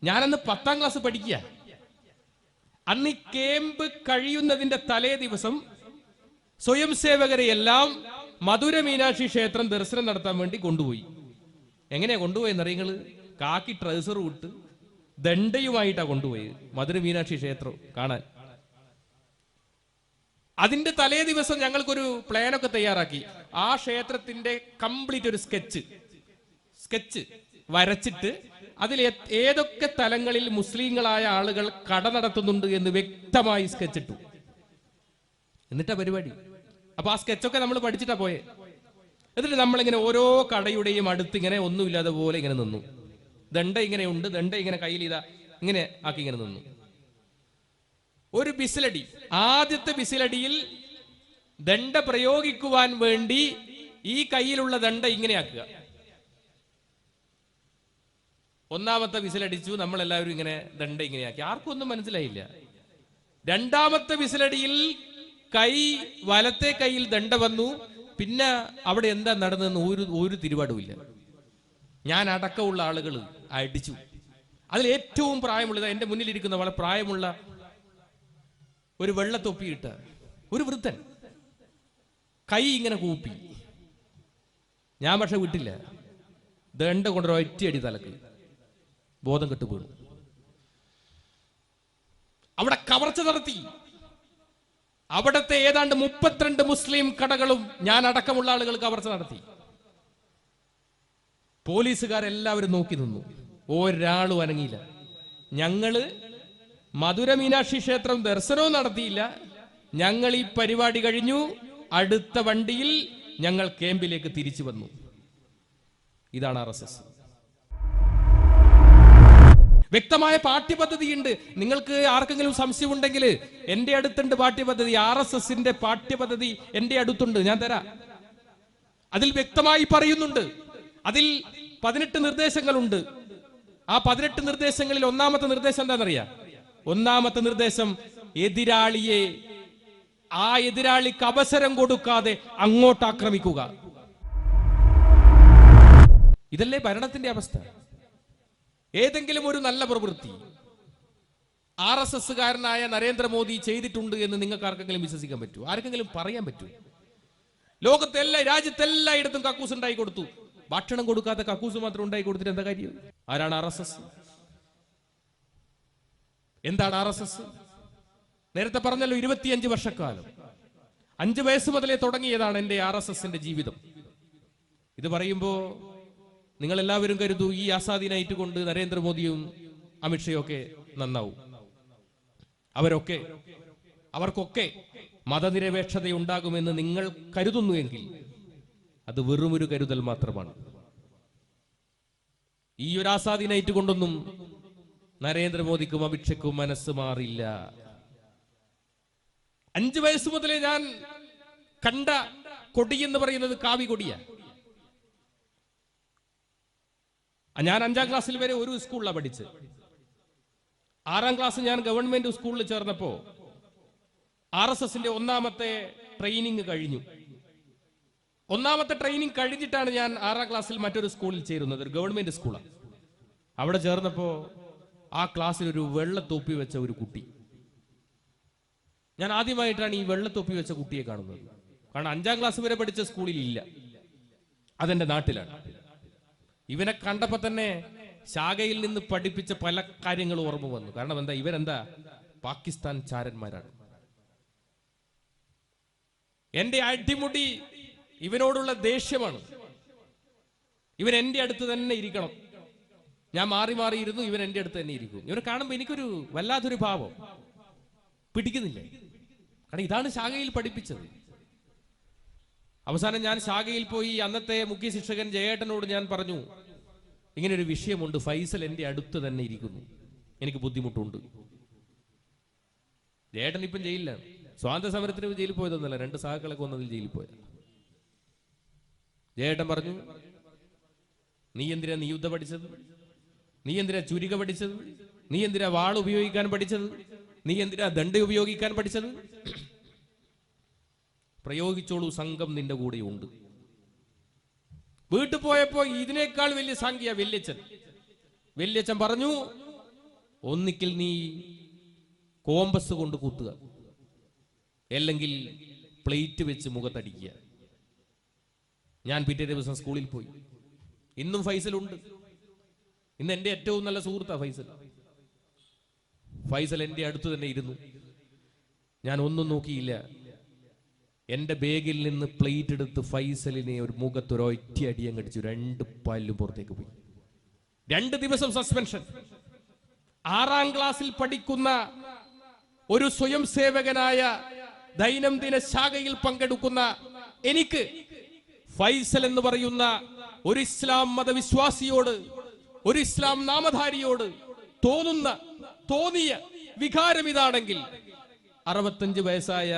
ഞാനന്ന് 10ാം ക്ലാസ് പഠിക്കുക. അന്ന് ഈ ക്യാമ്പ് കഴിയുന്നതിന്റെ തലേ ദിവസം സ്വയം സേവകരെയെല്ലാം മധുര മീനാക്ഷി ക്ഷേത്രം ദർശനം നടത്താൻ വേണ്ടി കൊണ്ടുപോയി. എങ്ങനെയാ കൊണ്ടുപോയെന്നറിയങ്ങള്? കാക്കി ട്രൗസർ വിട്ട് ദണ്ഡയുമായിട്ടാ കൊണ്ടുപോയത് മധുര മീനാക്ഷി ക്ഷേത്രം കാണാൻ. അതിന്റെ തലേ ദിവസം ഞങ്ങൾക്കൊരു പ്ലാനൊക്കെ തയ്യാറാക്കി. ആ ക്ഷേത്രത്തിന്റെ കംപ്ലീറ്റ് ഒരു സ്കെച്ച് വരച്ചിട്ട് അതിൽ ഏതൊക്കെ തലങ്ങളിൽ മുസ്ലിങ്ങളായ ആളുകൾ കട നടത്തുന്നുണ്ട് എന്ന് വ്യക്തമായി സ്കെച്ചിട്ടു. എന്നിട്ടാ പരിപാടി. അപ്പൊ ആ സ്കെച്ചൊക്കെ നമ്മൾ പഠിച്ചിട്ടാ പോയെ. എന്നിട്ട് നമ്മളിങ്ങനെ ഓരോ കടയുടെയും അടുത്ത് ഇങ്ങനെ ഒന്നുമില്ലാതെ പോലെ ഇങ്ങനെ നിന്നു. ദണ്ഡ ഇങ്ങനെ ഉണ്ട്, ദണ്ഡ ഇങ്ങനെ കയ്യിൽ ഇതാ ഇങ്ങനെ ആക്കി ഇങ്ങനെ നിന്നു. ഒരു ബിസിലടി, ആദ്യത്തെ ബിസിലടിയിൽ ദണ്ഡ പ്രയോഗിക്കുവാൻ വേണ്ടി ഈ കയ്യിലുള്ള ദണ്ഡ ഇങ്ങനെ ആക്കുക. ഒന്നാമത്തെ വിസിലടിച്ചു, നമ്മളെല്ലാവരും ഇങ്ങനെ ദണ്ഡ ഇങ്ങനെയാക്കി. ആർക്കും ഒന്നും മനസ്സിലായില്ല. രണ്ടാമത്തെ വിസിലടിയിൽ വലത്തെ കൈയിൽ ദണ്ഡ വന്നു. പിന്നെ അവിടെ എന്താ നടന്നതെന്ന് ഒരു തിരുപാടുമില്ല. ഞാൻ അടക്കമുള്ള ആളുകൾ അടിച്ചു. അതിൽ ഏറ്റവും പ്രായമുള്ളത് എന്റെ മുന്നിലിരിക്കുന്ന വളരെ പ്രായമുള്ള ഒരു വെള്ളത്തൊപ്പിയിട്ട ഒരു വൃദ്ധൻ കൈ ഇങ്ങനെ കൂപ്പി. ഞാൻ പക്ഷെ വിട്ടില്ല. ദണ്ഡ കൊണ്ടൊരു ഒറ്റയടി തലക്ക് ബോധം കെട്ടു വീണു. അവിടെ കവർച്ച നടത്തി. അവിടത്തെ ഏതാണ്ട് 32 മുസ്ലിം കടകളും ഞാൻ അടക്കമുള്ള ആളുകൾ കവർച്ച നടത്തി. പോലീസുകാരെല്ലാവരും നോക്കി നിന്നു. ഒരാളും അനങ്ങിയില്ല. ഞങ്ങള് മധുര മീനാക്ഷി ക്ഷേത്രം ദർശനവും നടത്തിയില്ല. ഞങ്ങൾ ഈ പരിപാടി കഴിഞ്ഞു. അടുത്ത വണ്ടിയിൽ ഞങ്ങൾ ക്യാമ്പിലേക്ക് തിരിച്ചു വന്നു. ഇതാണ് RSS. വ്യക്തമായ പാഠ്യപദ്ധതിയുണ്ട്. നിങ്ങൾക്ക് ആർക്കെങ്കിലും സംശയമുണ്ടെങ്കിൽ എന്റെ അടുത്തുണ്ട് പാഠ്യപദ്ധതി. RSSന്റെ പാഠ്യപദ്ധതി എന്റെ അടുത്തുണ്ട്, ഞാൻ തരാം. അതിൽ വ്യക്തമായി പറയുന്നുണ്ട്. അതിൽ 18 നിർദ്ദേശങ്ങളുണ്ട്. ആ 18 നിർദ്ദേശങ്ങളിൽ ഒന്നാമത്തെ നിർദ്ദേശം എന്താണെന്നറിയാം? ഒന്നാമത്തെ നിർദ്ദേശം, എതിരാളിക്ക് അവസരം കൊടുക്കാതെ അങ്ങോട്ട് ആക്രമിക്കുക. ഇതല്ലേ ഭരണത്തിന്റെ അവസ്ഥ? ഏതെങ്കിലും ഒരു നല്ല പ്രവൃത്തി RSSകാരനായ നരേന്ദ്രമോദി ചെയ്തിട്ടുണ്ട് എന്ന് നിങ്ങൾക്ക് ആർക്കെങ്കിലും വിശ്വസിക്കാൻ പറ്റൂ? ആർക്കെങ്കിലും പറയാൻ പറ്റൂ? രാജ്യത്തെല്ലായിടത്തും കക്കൂസ് ഉണ്ടായി കൊടുത്തു. ഭക്ഷണം കൊടുക്കാത്ത കക്കൂസ് മാത്രം ഉണ്ടായി കൊടുത്തിട്ട് എന്താ കാര്യം? ആരാണ് RSS? എന്താണ് RSS? നേരത്തെ പറഞ്ഞല്ലോ, 25 വർഷക്കാലം, 5 വയസ്സ് മുതലേ തുടങ്ങിയതാണ് എന്റെ RSSന്റെ ജീവിതം. ഇത് പറയുമ്പോ നിങ്ങൾ എല്ലാവരും കരുതൂ ഈ ആസാദി നൈറ്റ് കൊണ്ട് നരേന്ദ്രമോദിയും അമിത്ഷയും ഒക്കെ നന്നാവും. അവർക്കൊക്കെ മതനിരപേക്ഷതയുണ്ടാകുമെന്ന് നിങ്ങൾ കരുതുന്നുവെങ്കിൽ അത് വെറുമൊരു കരുതൽ മാത്രമാണ്. ഈ ഒരു ആസാദി നൈറ്റ് കൊണ്ടൊന്നും നരേന്ദ്രമോദിക്കും അമിത്ഷയ്ക്കും മനസ്സ് മാറില്ല. 5 വയസ്സ് മുതലേ ഞാൻ കണ്ട കൊടി എന്ന് പറയുന്നത് കാവി കൊടിയ. ഞാൻ 5ാം ക്ലാസ്സിൽ വരെ ഒരു സ്കൂളിലാണ് പഠിച്ചത്. 6ാം ക്ലാസ് ഞാൻ ഗവൺമെന്റ് സ്കൂളിൽ ചേർന്നപ്പോ RSSന്റെ ഒന്നാമത്തെ ട്രെയിനിങ് കഴിഞ്ഞു. ഒന്നാമത്തെ ട്രെയിനിങ് കഴിഞ്ഞിട്ടാണ് ഞാൻ 6ാം ക്ലാസ്സിൽ മറ്റൊരു സ്കൂളിൽ ചേരുന്നത്, ഒരു ഗവൺമെന്റ് സ്കൂളാണ്. അവിടെ ചേർന്നപ്പോ ആ ക്ലാസ്സിൽ ഒരു വെള്ളത്തൊപ്പി വെച്ച ഒരു കുട്ടി. ഞാൻ ആദ്യമായിട്ടാണ് ഈ വെള്ളത്തൊപ്പി വെച്ച കുട്ടിയെ കാണുന്നത്. കാരണം 5ാം ക്ലാസ് വരെ പഠിച്ച സ്കൂളിൽ ഇല്ല, അതെന്റെ നാട്ടിലാണ്. ഇവനെ കണ്ടപ്പോ തന്നെ ശാഖയിൽ നിന്ന് പഠിപ്പിച്ച പല കാര്യങ്ങളും ഓർമ്മ വന്നു. കാരണം എന്താ, ഇവരെന്താ പാകിസ്ഥാൻ ചാരന്മാരാണ്. എന്റെ അടിമുടി ഇവനോടുള്ള ദേഷ്യമാണ്. ഇവൻ എന്റെ അടുത്ത് തന്നെ ഇരിക്കണം. ഞാൻ മാറി മാറിയിരുന്നു, ഇവൻ എന്റെ അടുത്ത് തന്നെ ഇരിക്കും. ഇവനെ കാണുമ്പോ എനിക്കൊരു വല്ലാത്തൊരു ഭാവം പിടിക്കുന്നില്ല. കാരണം ഇതാണ് ശാഖയിൽ പഠിപ്പിച്ചത്. അവസാനം ഞാൻ ശാഖയിൽ പോയി അന്നത്തെ മുഖ്യ ശിക്ഷകൻ ജയേട്ടനോട് ഞാൻ പറഞ്ഞു, ഇങ്ങനൊരു വിഷയമുണ്ട്, ഫൈസൽ എന്റെ അടുത്ത് തന്നെ ഇരിക്കുന്നു, എനിക്ക് ബുദ്ധിമുട്ടുണ്ട്. ജയേട്ടൻ ഇപ്പം ജയിലിലാണ്. സ്വാതന്ത്ര്യ സമരത്തിന് ജയിലിൽ പോയതൊന്നല്ല, 2 സഹാക്കളൊക്കെ വന്നതിൽ ജയിലിൽ പോയത്. ജയേട്ടൻ പറഞ്ഞു, നീ എന്തിനാ നിയുദ്ധ പഠിച്ചത്? നീ എന്തിനാ ചുരിക പഠിച്ചത്? നീ എന്തിനാ വാൾ ഉപയോഗിക്കാൻ പഠിച്ചത്? നീ എന്തിനാ ദണ്ഡ ഉപയോഗിക്കാൻ പഠിച്ചത്? പ്രയോഗിച്ചോളൂ, സംഘം നിന്റെ കൂടെയുണ്ട്. വീട്ടിൽ പോയപ്പോ ഇതിനേക്കാൾ വലിയ സംഖ്യ വല്യച്ഛൻ പറഞ്ഞു, ഒന്നിക്കിൽ നീ കോമ്പസ് കൊണ്ട് കുത്തുക, അല്ലെങ്കിൽ പ്ലേറ്റ് വെച്ച് മുഖത്തടിക്കുക. ഞാൻ പിറ്റേ ദിവസം സ്കൂളിൽ പോയി. ഇന്നും ഫൈസലുണ്ട്. ഇന്ന് എൻ്റെ ഏറ്റവും നല്ല സുഹൃത്താ ഫൈസൽ. ഫൈസൽ എൻ്റെ അടുത്ത് തന്നെ ഇരുന്നു. ഞാൻ ഒന്നും നോക്കിയില്ല. എൻ്റെ ബാഗിൽ നിന്ന് പ്ലേറ്റ് എടുത്ത് ഫൈസലിനെ ഒരു മുഖത്തൊരു ഒറ്റ അടിയം കടിച്ചു. 2 പല്ലും പുറത്തേക്ക് പോയി. 2 ദിവസം സസ്പെൻഷൻ. 6ാം ക്ലാസ്സിൽ പഠിക്കുന്ന ഒരു സ്വയം സേവകനായ ദൈനംദിന ശാഖയിൽ പങ്കെടുക്കുന്ന എനിക്ക് ഫൈസൽ എന്ന് പറയുന്ന ഒരു ഇസ്ലാം മതവിശ്വാസിയോട്, ഒരു ഇസ്ലാം നാമധാരിയോട് തോന്നിയ വികാരം ഇതാണെങ്കിൽ 65 വയസ്സായ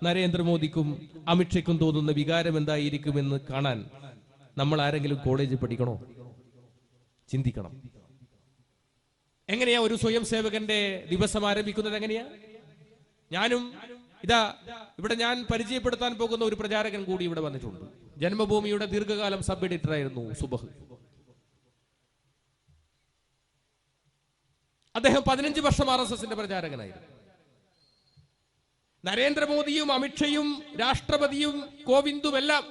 നരേന്ദ്രമോദിക്കും അമിത്ഷയ്ക്കും തോന്നുന്ന വികാരം എന്തായിരിക്കുമെന്ന് കാണാൻ നമ്മൾ ആരെങ്കിലും കോളേജിൽ പഠിക്കണോ? ചിന്തിക്കണം. എങ്ങനെയാ ഒരു സ്വയം സേവകന്റെ ദിവസം ആരംഭിക്കുന്നത്? എങ്ങനെയാ? ഞാനും ഇവിടെ ഞാൻ പരിചയപ്പെടുത്താൻ പോകുന്ന ഒരു പ്രചാരകൻ കൂടി ഇവിടെ വന്നിട്ടുണ്ട്. ജന്മഭൂമിയുടെ ദീർഘകാലം സബ് എഡിറ്റർ ആയിരുന്നു സുബഹ്. അദ്ദേഹം 15 വർഷം RSSന്റെ പ്രചാരകനായിരുന്നു. നരേന്ദ്രമോദിയും അമിത്ഷയും രാഷ്ട്രപതിയും കോവിന്ദും എല്ലാം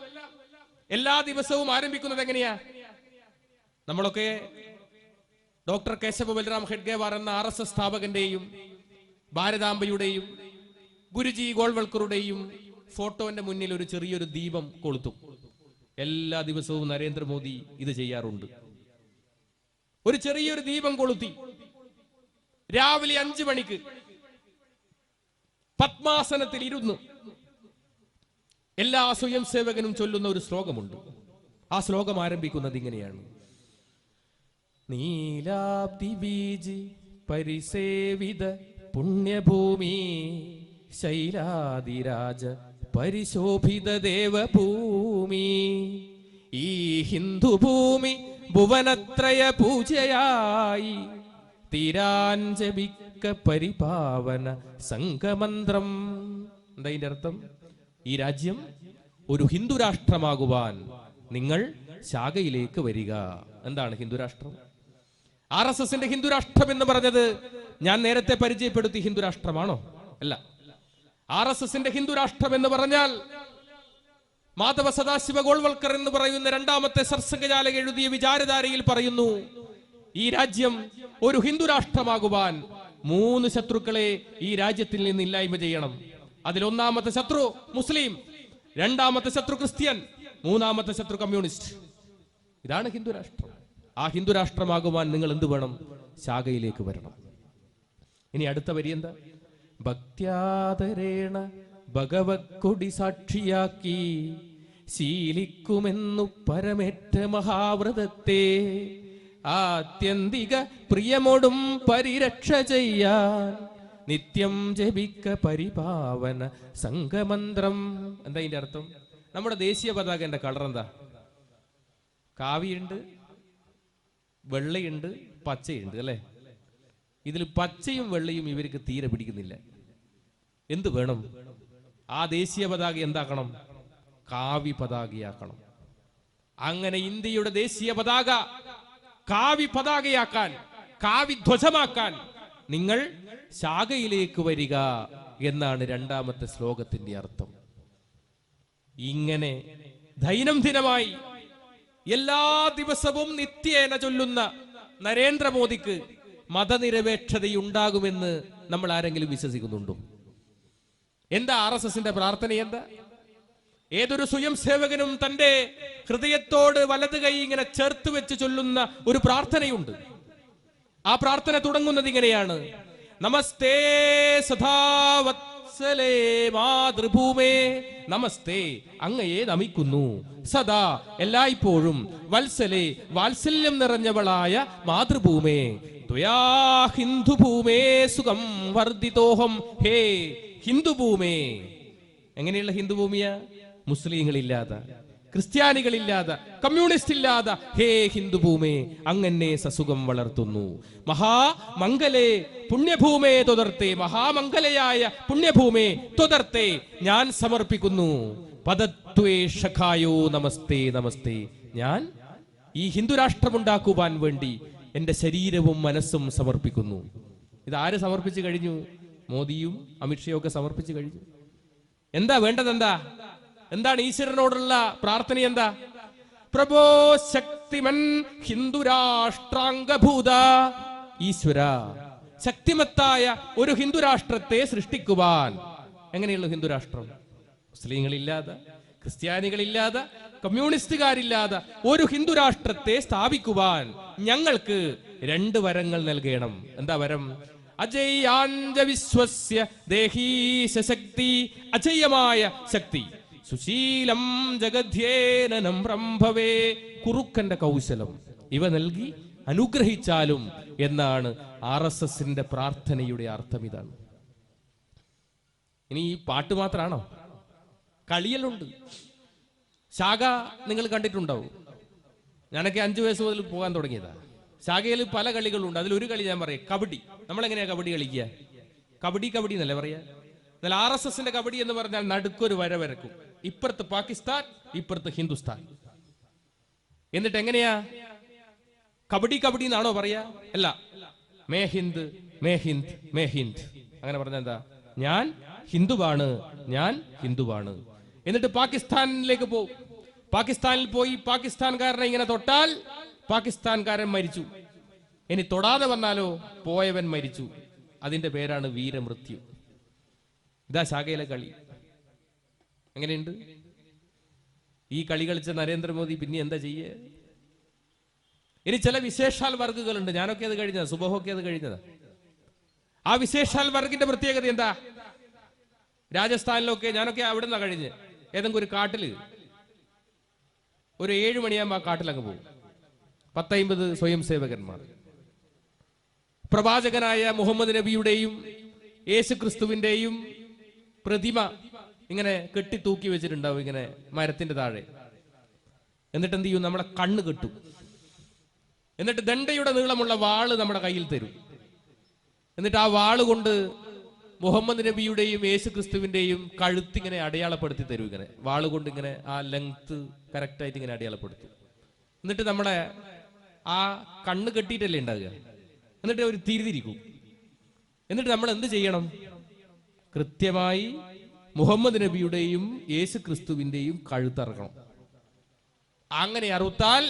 എല്ലാ ദിവസവും ആരംഭിക്കുന്നത് എങ്ങനെയാ? നമ്മളൊക്കെ ഡോക്ടർ കേശവ ബൽറാം ഹെഡ്ഗേവാർ എന്ന RSS സ്ഥാപകന്റെയും ഭാരതാംബയുടെയും ഗുരുജി ഗോൾവൽക്കറുടെയും ഫോട്ടോന്റെ മുന്നിൽ ഒരു ചെറിയൊരു ദീപം കൊളുത്തും. എല്ലാ ദിവസവും നരേന്ദ്രമോദി ഇത് ചെയ്യാറുണ്ട്. ഒരു ചെറിയൊരു ദീപം കൊളുത്തി രാവിലെ 5 മണിക്ക് പത്മാസനത്തിൽ ഇരുന്നു എല്ലാ സ്വയം സേവകനും ചൊല്ലുന്ന ഒരു ശ്ലോകമുണ്ട്. ആ ശ്ലോകം ആരംഭിക്കുന്നത് ഇങ്ങനെയാണ്: നീലാബ്ദി ബീജി പരിസേവിത പുണ്യഭൂമി ശൈലാദിരാജ പരിശോഭിത ദേവഭൂമി, ഈ ഹിന്ദുഭൂമി ഭുവനത്രയ പൂജയായി തീരാഞ്ജപിക്ക പരിപാവന സംഘമന്ത്രം. എന്താ ഇതിന്റെ അർത്ഥം? ഈ രാജ്യം ഒരു ഹിന്ദു രാഷ്ട്രമാകുവാൻ നിങ്ങൾ ശാഖയിലേക്ക് വരിക. എന്താണ് ഹിന്ദുരാഷ്ട്രം? RSSന്റെ ഹിന്ദുരാഷ്ട്രം എന്ന് പറഞ്ഞത് ഞാൻ നേരത്തെ പരിചയപ്പെടുത്തി ഹിന്ദുരാഷ്ട്രമാണോ? അല്ല. RSSന്റെ ഹിന്ദുരാഷ്ട്രം എന്ന് പറഞ്ഞാൽ മാധവ സദാശിവ ഗോൾവൽക്കർ എന്ന് പറയുന്ന 2ാമത്തെ സർസംഘചാലക എഴുതിയ വിചാരധാരയിൽ പറയുന്നു, ഈ രാജ്യം ഒരു ഹിന്ദുരാഷ്ട്രമാകുവാൻ 3 ശത്രുക്കളെ ഈ രാജ്യത്തിൽ നിന്ന് ഇല്ലായ്മ ചെയ്യണം. അതിൽ 1ാമത്തെ ശത്രു മുസ്ലിം, 2ാമത്തെ ശത്രു ക്രിസ്ത്യൻ, 3ാമത്തെ ശത്രു കമ്മ്യൂണിസ്റ്റ്. ഇതാണ് ഹിന്ദുരാഷ്ട്രം. ആ ഹിന്ദുരാഷ്ട്രമാകുവാൻ നിങ്ങൾ എന്ത് വേണം? ശാഖയിലേക്ക് വരണം. ഇനി അടുത്ത വരി എന്താ? ഭക്ത്യാദരേണ ഭഗവത്കൊടി സാക്ഷിയാക്കി ശീലിക്കുമെന്നു പരമേറ്റ മഹാവ്രതത്തെ ആത്യന്തിക പ്രിയമോടും പരിരക്ഷ ചെയ്യാൻ നിത്യം ജപിക്ക പരിപാവന സംഘമന്ത്രം. എന്താ ഇതിന്റെ അർത്ഥം? നമ്മുടെ ദേശീയ പതാകന്റെ കളർ എന്താ? കാവിയുണ്ട്, വെള്ളയുണ്ട്, പച്ചയുണ്ട് അല്ലെ? ഇതിൽ പച്ചയും വെള്ളയും ഇവർക്ക് തീരെ പിടിക്കുന്നില്ല. എന്ത് വേണം? ആ ദേശീയ പതാക എന്താക്കണം? കാവി പതാകയാക്കണം. അങ്ങനെ ഇന്ത്യയുടെ ദേശീയ പതാക കാവി പതാകയാക്കാൻ, കാവി ധ്വജമാക്കാൻ നിങ്ങൾ ശാഖയിലേക്ക് വരിക എന്നാണ് 2ാമത്തെ ശ്ലോകത്തിന്റെ അർത്ഥം. ഇങ്ങനെ ദൈനംദിനമായി എല്ലാ ദിവസവും നിത്യേന ചൊല്ലുന്ന നരേന്ദ്രമോദിക്ക് മതനിരപേക്ഷതയുണ്ടാകുമെന്ന് നമ്മൾ ആരെങ്കിലും വിശ്വസിക്കുന്നുണ്ടോ? എന്താ RSSന്റെ പ്രാർത്ഥന? എന്താ? ഏതൊരു സ്വയം സേവകനും തന്റെ ഹൃദയത്തോട് വലത് കൈ ഇങ്ങനെ ചേർത്ത് വെച്ച് ചൊല്ലുന്ന ഒരു പ്രാർത്ഥനയുണ്ട്. ആ പ്രാർത്ഥന തുടങ്ങുന്നത് ഇങ്ങനെയാണ്: നമസ്തേ സദാവത്സലേ മാതൃഭൂമേ, നമസ്തേ അങ്ങയെ നമിക്കുന്നു, സദാ എല്ലായ്പ്പോഴും, വത്സലേ വാത്സല്യം നിറഞ്ഞവളായ മാതൃഭൂമേ, ത്വയാ ഹിന്ദുഭൂമേ സുഖം വർദ്ധിതോഹം, ഹേ ഹിന്ദുഭൂമേ. എങ്ങനെയുള്ള ഹിന്ദുഭൂമിയാ? മുസ്ലിങ്ങളില്ലാതെ, ക്രിസ്ത്യാനികളില്ലാതെ, കമ്മ്യൂണിസ്റ്റ് ഇല്ലാതെ, ഹേ ഹിന്ദുഭൂമേ അങ്ങനെ സസുഖം വളർത്തുന്നു. മഹാമംഗലേ പുണ്യഭൂമേ തൊതർത്തെ, മഹാമംഗലയായ പുണ്യഭൂമേ തൊതർത്തെ ഞാൻ സമർപ്പിക്കുന്നു. പദത്വേ ഷഖായോ നമസ്തേ നമസ്തേ. ഞാൻ ഈ ഹിന്ദുരാഷ്ട്രമുണ്ടാക്കുവാൻ വേണ്ടി എന്റെ ശരീരവും മനസ്സും സമർപ്പിക്കുന്നു. ഇത് ആര് സമർപ്പിച്ചു കഴിഞ്ഞു? മോദിയും അമിത്ഷായും ഒക്കെ സമർപ്പിച്ചു കഴിഞ്ഞു. എന്താ വേണ്ടത്? എന്താണ് ഈശ്വരനോടുള്ള പ്രാർത്ഥന? എന്താ? പ്രഭോ ശക്തിമൻ ഹിന്ദുരാഷ്ട്രാംഗഭൂത. ഈശ്വര, ശക്തിമത്തായ ഒരു ഹിന്ദുരാഷ്ട്രത്തെ സൃഷ്ടിക്കുവാൻ. എങ്ങനെയുള്ള ഹിന്ദുരാഷ്ട്രം? മുസ്ലിങ്ങളില്ലാതെ, ക്രിസ്ത്യാനികളില്ലാതെ, കമ്മ്യൂണിസ്റ്റുകാരില്ലാതെ ഒരു ഹിന്ദുരാഷ്ട്രത്തെ സ്ഥാപിക്കുവാൻ ഞങ്ങൾക്ക് 2 വരങ്ങൾ നൽകണം. എന്താ വരം? അജയ്യാഞ്ച വിശ്വസ്യ ദേഹീശ ശക്തി, അജയ്യമായ ശക്തി. സുശീലം ജഗധ്യേനം ഭവേ, കുറുക്കന്റെ കൗശലം. ഇവ നൽകി അനുഗ്രഹിച്ചാലും എന്നാണ് RSSന്റെ പ്രാർത്ഥനയുടെ അർത്ഥം. ഇതാണ്. ഇനി ഈ പാട്ട് മാത്രമാണോ? കളിയലുണ്ട്. ശാഖ നിങ്ങൾ കണ്ടിട്ടുണ്ടാവും. ഞാനൊക്കെ 5 വയസ്സ് മുതൽ പോകാൻ തുടങ്ങിയതാ. ശാഖയിൽ പല കളികളുണ്ട്. അതിലൊരു കളി ഞാൻ പറയാം, കബഡി. നമ്മളെങ്ങനെയാ കബഡി കളിക്കുക? കബഡി എന്നല്ലേ പറയാ. എന്നാൽ RSSന്റെ കബഡി എന്ന് പറഞ്ഞാൽ നടുക്കൊരു വര വരക്കും. ഇപ്പുറത്ത് പാകിസ്ഥാൻ, ഇപ്പുറത്ത് ഹിന്ദുസ്ഥാൻ. എന്നിട്ട് എങ്ങനെയാ? കബഡി എന്നാണോ പറയാ? അല്ല, may Hind may Hind may Hind. അങ്ങനെ പറഞ്ഞ എന്താ? ഞാൻ ഹിന്ദുവാണ്, ഞാൻ ഹിന്ദുവാണ്. എന്നിട്ട് പാകിസ്ഥാനിലേക്ക് പോകും. പാകിസ്ഥാനിൽ പോയി പാകിസ്ഥാൻകാരനെ ഇങ്ങനെ തൊട്ടാൽ പാകിസ്ഥാൻകാരൻ മരിച്ചു. ഇനി തൊടാതെ വന്നാലോ പോയവൻ മരിച്ചു. അതിന്റെ പേരാണ് വീരമൃത്യു. ഇതാ ശാഖയിലെ കളി. എങ്ങനെയുണ്ട്? ഈ കളി കളിച്ച നരേന്ദ്രമോദി പിന്നെ എന്താ ചെയ്യേ? ഇനി ചില വിശേഷാൽ വർഗുകളുണ്ട്. ഞാനൊക്കെ അത് കഴിഞ്ഞതാ, സുബഹൊക്കെ അത് കഴിഞ്ഞതാ. ആ വിശേഷാൽ വർഗിന്റെ പ്രത്യേകത എന്താ? രാജസ്ഥാനിലൊക്കെ ഞാനൊക്കെ അവിടെ നിന്നാ കഴിഞ്ഞ്. ഏതെങ്കിലും ഒരു കാട്ടില് ഒരു 7 മണിയാകുമ്പോൾ ആ കാട്ടിലങ്ങ് പോകും. 10-50 സ്വയം സേവകന്മാർ പ്രവാചകനായ മുഹമ്മദ് നബിയുടെയും യേശു ക്രിസ്തുവിന്റെയും പ്രതിമ ഇങ്ങനെ കെട്ടി തൂക്കി വെച്ചിട്ടുണ്ടാവും, ഇങ്ങനെ മരത്തിന്റെ താഴെ. എന്നിട്ട് എന്ത് ചെയ്യും? നമ്മളെ കണ്ണ് കെട്ടും. എന്നിട്ട് ദണ്ഡയുടെ നീളമുള്ള വാള് നമ്മുടെ കയ്യിൽ തരും. എന്നിട്ട് ആ വാള് കൊണ്ട് മുഹമ്മദ് നബിയുടെയും യേശു ക്രിസ്തുവിന്റെയും കഴുത്തിങ്ങനെ അടയാളപ്പെടുത്തി തരും. ഇങ്ങനെ വാള് കൊണ്ട് ഇങ്ങനെ ആ ലെങ്ത് കറക്റ്റായിട്ട് ഇങ്ങനെ അടയാളപ്പെടുത്തും. എന്നിട്ട് നമ്മളെ ആ കണ്ണ് കെട്ടിയിട്ടല്ലേ ഉണ്ടാകുക. എന്നിട്ട് ഒരു തിരിതിരിക്കും. എന്നിട്ട് നമ്മൾ എന്ത് ചെയ്യണം? കൃത്യമായി മുഹമ്മദ് നബിയുടെയും യേശു ക്രിസ്തുവിന്റെയും കഴുത്തറക്കണം. അങ്ങനെ അറുത്താൽ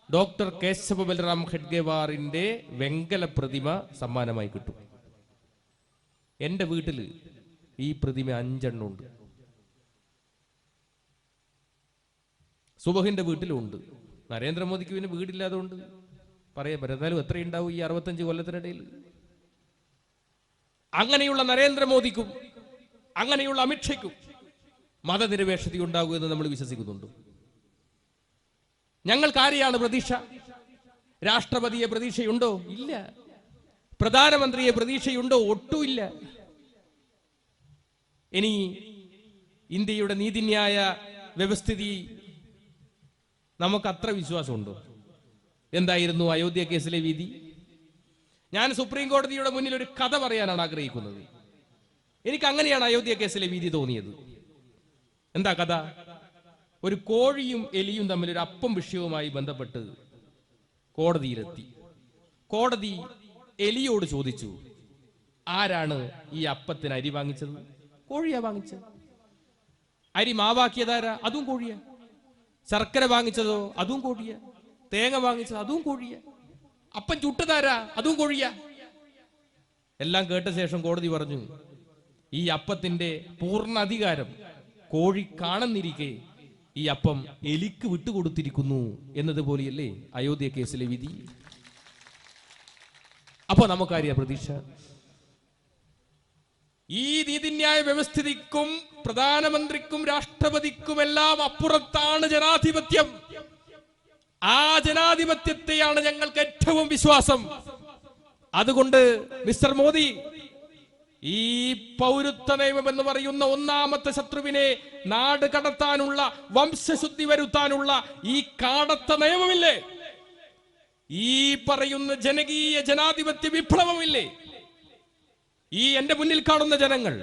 ഡോക്ടർ കേശവ ബൽറാം ഖഡ്ഗേവാറിന്റെ വെങ്കല പ്രതിമ സമ്മാനമായി കിട്ടും. എന്റെ വീട്ടില് ഈ പ്രതിമ 5 എണ്ണം ഉണ്ട്. സുബഹിന്റെ വീട്ടിലും ഉണ്ട്. നരേന്ദ്രമോദിക്ക് പിന്നെ വീടില്ലാതുകൊണ്ട് പറയാൻ പറ്റും. എന്നാലും എത്രയുണ്ടാവും ഈ 65 കൊല്ലത്തിനിടയിൽ? അങ്ങനെയുള്ള നരേന്ദ്രമോദിക്കും അങ്ങനെയുള്ള അമിത്ഷയ്ക്കും മതനിരപേക്ഷത ഉണ്ടാകുമെന്ന് നമ്മൾ വിശ്വസിക്കുന്നുണ്ട്. ഞങ്ങൾക്ക് ആരെയാണ് പ്രതീക്ഷ? രാഷ്ട്രപതിയെ പ്രതീക്ഷയുണ്ടോ? ഇല്ല. പ്രധാനമന്ത്രിയെ പ്രതീക്ഷയുണ്ടോ? ഒട്ടുമില്ല. ഇനി ഇന്ത്യയുടെ നീതിന്യായ വ്യവസ്ഥിതി നമുക്ക് അത്ര വിശ്വാസമുണ്ടോ? എന്തായിരുന്നു അയോധ്യ കേസിലെ വിധി? ഞാൻ സുപ്രീം കോടതിയുടെ മുന്നിൽ ഒരു കഥ പറയാനാണ് ആഗ്രഹിക്കുന്നത്. എനിക്ക് അങ്ങനെയാണ് അയോധ്യ കേസിലെ വിധി തോന്നിയത്. എന്താ കഥ? ഒരു കോഴിയും എലിയും തമ്മിൽ ഒരു അപ്പം വിഷയവുമായി ബന്ധപ്പെട്ട് കോടതിയിലെത്തി. കോടതി എലിയോട് ചോദിച്ചു, ആരാണ് ഈ അപ്പത്തിന് അരി വാങ്ങിച്ചത്? കോഴിയാ വാങ്ങിച്ചത്. അരി മാവാക്കിയതാരാ? അതും കോഴിയാ. ശർക്കര വാങ്ങിച്ചതോ? അതും കോഴിയാ. തേങ്ങ വാങ്ങിച്ചത്? അതും കോഴിയാ. അപ്പം ചുട്ടതാരാ? അതും കോഴിയാ. എല്ലാം കേട്ട ശേഷം കോടതി പറഞ്ഞു, ഈ അപ്പത്തിന്റെ പൂർണ്ണ അധികാരം കോഴി കാണുന്നിരിക്കെ ഈ അപ്പം എലിക്ക് വിട്ടുകൊടുത്തിരിക്കുന്നു എന്നതുപോലെയല്ലേ അയോധ്യ കേസിലെ വിധി? അപ്പൊ നമുക്കറിയാം പ്രതീക്ഷ. ഈ നീതിന്യായ വ്യവസ്ഥിതിക്കും പ്രധാനമന്ത്രിക്കും രാഷ്ട്രപതിക്കുമെല്ലാം അപ്പുറത്താണ് ജനാധിപത്യം. ആ ജനാധിപത്യത്തെയാണ് ഞങ്ങൾക്ക് ഏറ്റവും വിശ്വാസം. അതുകൊണ്ട് മിസ്റ്റർ മോദി, ഈ പൗരത്വ നിയമം എന്ന് പറയുന്ന ഒന്നാമത്തെ ശത്രുവിനെ നാട് കടത്താനുള്ള, വംശശുദ്ധി വരുത്താനുള്ള ഈ കാടത്ത നിയമമില്ലേ, ഈ പറയുന്ന ജനകീയ ജനാധിപത്യ വിപ്ലവമില്ലേ, ഈ എന്റെ മുന്നിൽ കാണുന്ന ജനങ്ങൾ,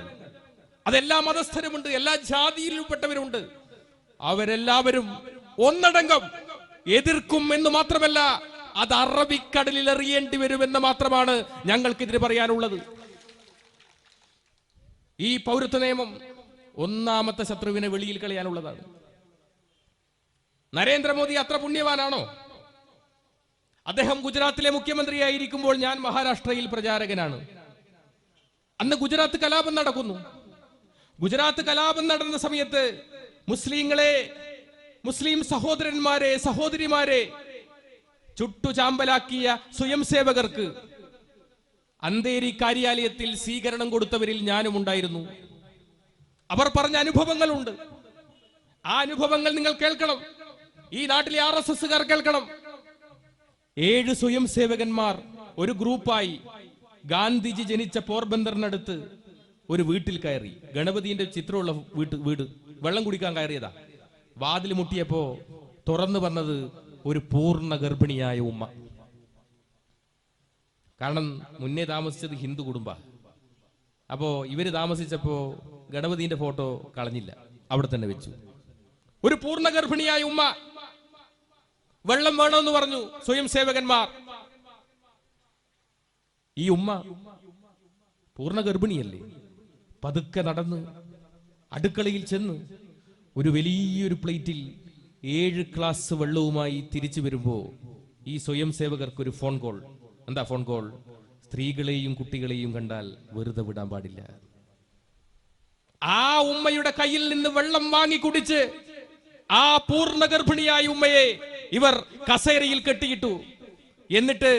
അതെല്ലാ മതസ്ഥരുമുണ്ട്, എല്ലാ ജാതിയിലുംപ്പെട്ടവരുണ്ട്. അവരെല്ലാവരും ഒന്നടങ്കം എതിർക്കും എന്ന് മാത്രമല്ല അത് അറബിക്കടലിൽ എറിയേണ്ടി വരുമെന്ന് മാത്രമാണ് ഞങ്ങൾക്കിതിന് പറയാനുള്ളത്. ഈ പൗരത്വ നിയമം ഒന്നാമത്തെ ശത്രുവിനെ വെളിയിൽ കളയാനുള്ളതാണ്. നരേന്ദ്രമോദി അത്ര പുണ്യവാനാണോ? അദ്ദേഹം ഗുജറാത്തിലെ മുഖ്യമന്ത്രിയായിരിക്കുമ്പോൾ ഞാൻ മഹാരാഷ്ട്രയിൽ പ്രചാരകനാണ്. അന്ന് ഗുജറാത്ത് കലാപം നടക്കുന്നു. ഗുജറാത്ത് കലാപം നടന്ന സമയത്ത് മുസ്ലിം സഹോദരന്മാരെ സഹോദരിമാരെ ചുട്ടുചാമ്പലാക്കിയ സ്വയം സേവകർക്ക് അന്തേരി കാര്യാലയത്തിൽ സ്വീകരണം കൊടുത്തവരിൽ ഞാനും ഉണ്ടായിരുന്നു. അവർ പറഞ്ഞ അനുഭവങ്ങളുണ്ട്. ആ അനുഭവങ്ങൾ നിങ്ങൾ കേൾക്കണം. ഈ നാട്ടിലെ RSSകാർ കേൾക്കണം. 7 സ്വയം സേവകന്മാർ ഒരു ഗ്രൂപ്പായി ഗാന്ധിജി ജനിച്ച പോർബന്ദറിനടുത്ത് ഒരു വീട്ടിൽ കയറി. ഗണപതിന്റെ ചിത്രമുള്ള വീട് വെള്ളം കുടിക്കാൻ കയറിയതാ. വാതിൽ മുട്ടിയപ്പോ തുറന്നു വന്നത് ഒരു പൂർണ്ണ ഗർഭിണിയായ ഉമ്മ. കാരണം മുന്നേ താമസിച്ചത് ഹിന്ദു കുടുംബ. അപ്പോ ഇവര് താമസിച്ചപ്പോ ഗണപതിന്റെ ഫോട്ടോ കളഞ്ഞില്ല, അവിടെ തന്നെ വെച്ചു. ഒരു പൂർണ്ണ ഗർഭിണിയായ ഉമ്മ. വെള്ളം വേണമെന്ന് പറഞ്ഞു സ്വയം സേവകന്മാർ. ഈ ഉമ്മ പൂർണ്ണ ഗർഭിണിയല്ലേ, പതുക്കെ നടന്ന് അടുക്കളയിൽ ചെന്ന് ഒരു വലിയൊരു പ്ലേറ്റിൽ 7 ഗ്ലാസ് വെള്ളവുമായി തിരിച്ചു വരുമ്പോ ഈ സ്വയം സേവകർക്ക് ഒരു ഫോൺ കോൾ. എന്താ ഫോൺ കോൾ? സ്ത്രീകളെയും കുട്ടികളെയും കണ്ടാൽ വെറുതെ വിടാൻ പാടില്ല. ആ ഉമ്മയുടെ കയ്യിൽ നിന്ന് വെള്ളം വാങ്ങി കുടിച്ച് ആ പൂർണ്ണ ഗർഭിണിയായ ഉമ്മയെ ഇവർ കസേരയിൽ കെട്ടിയിട്ടു. എന്നിട്ട്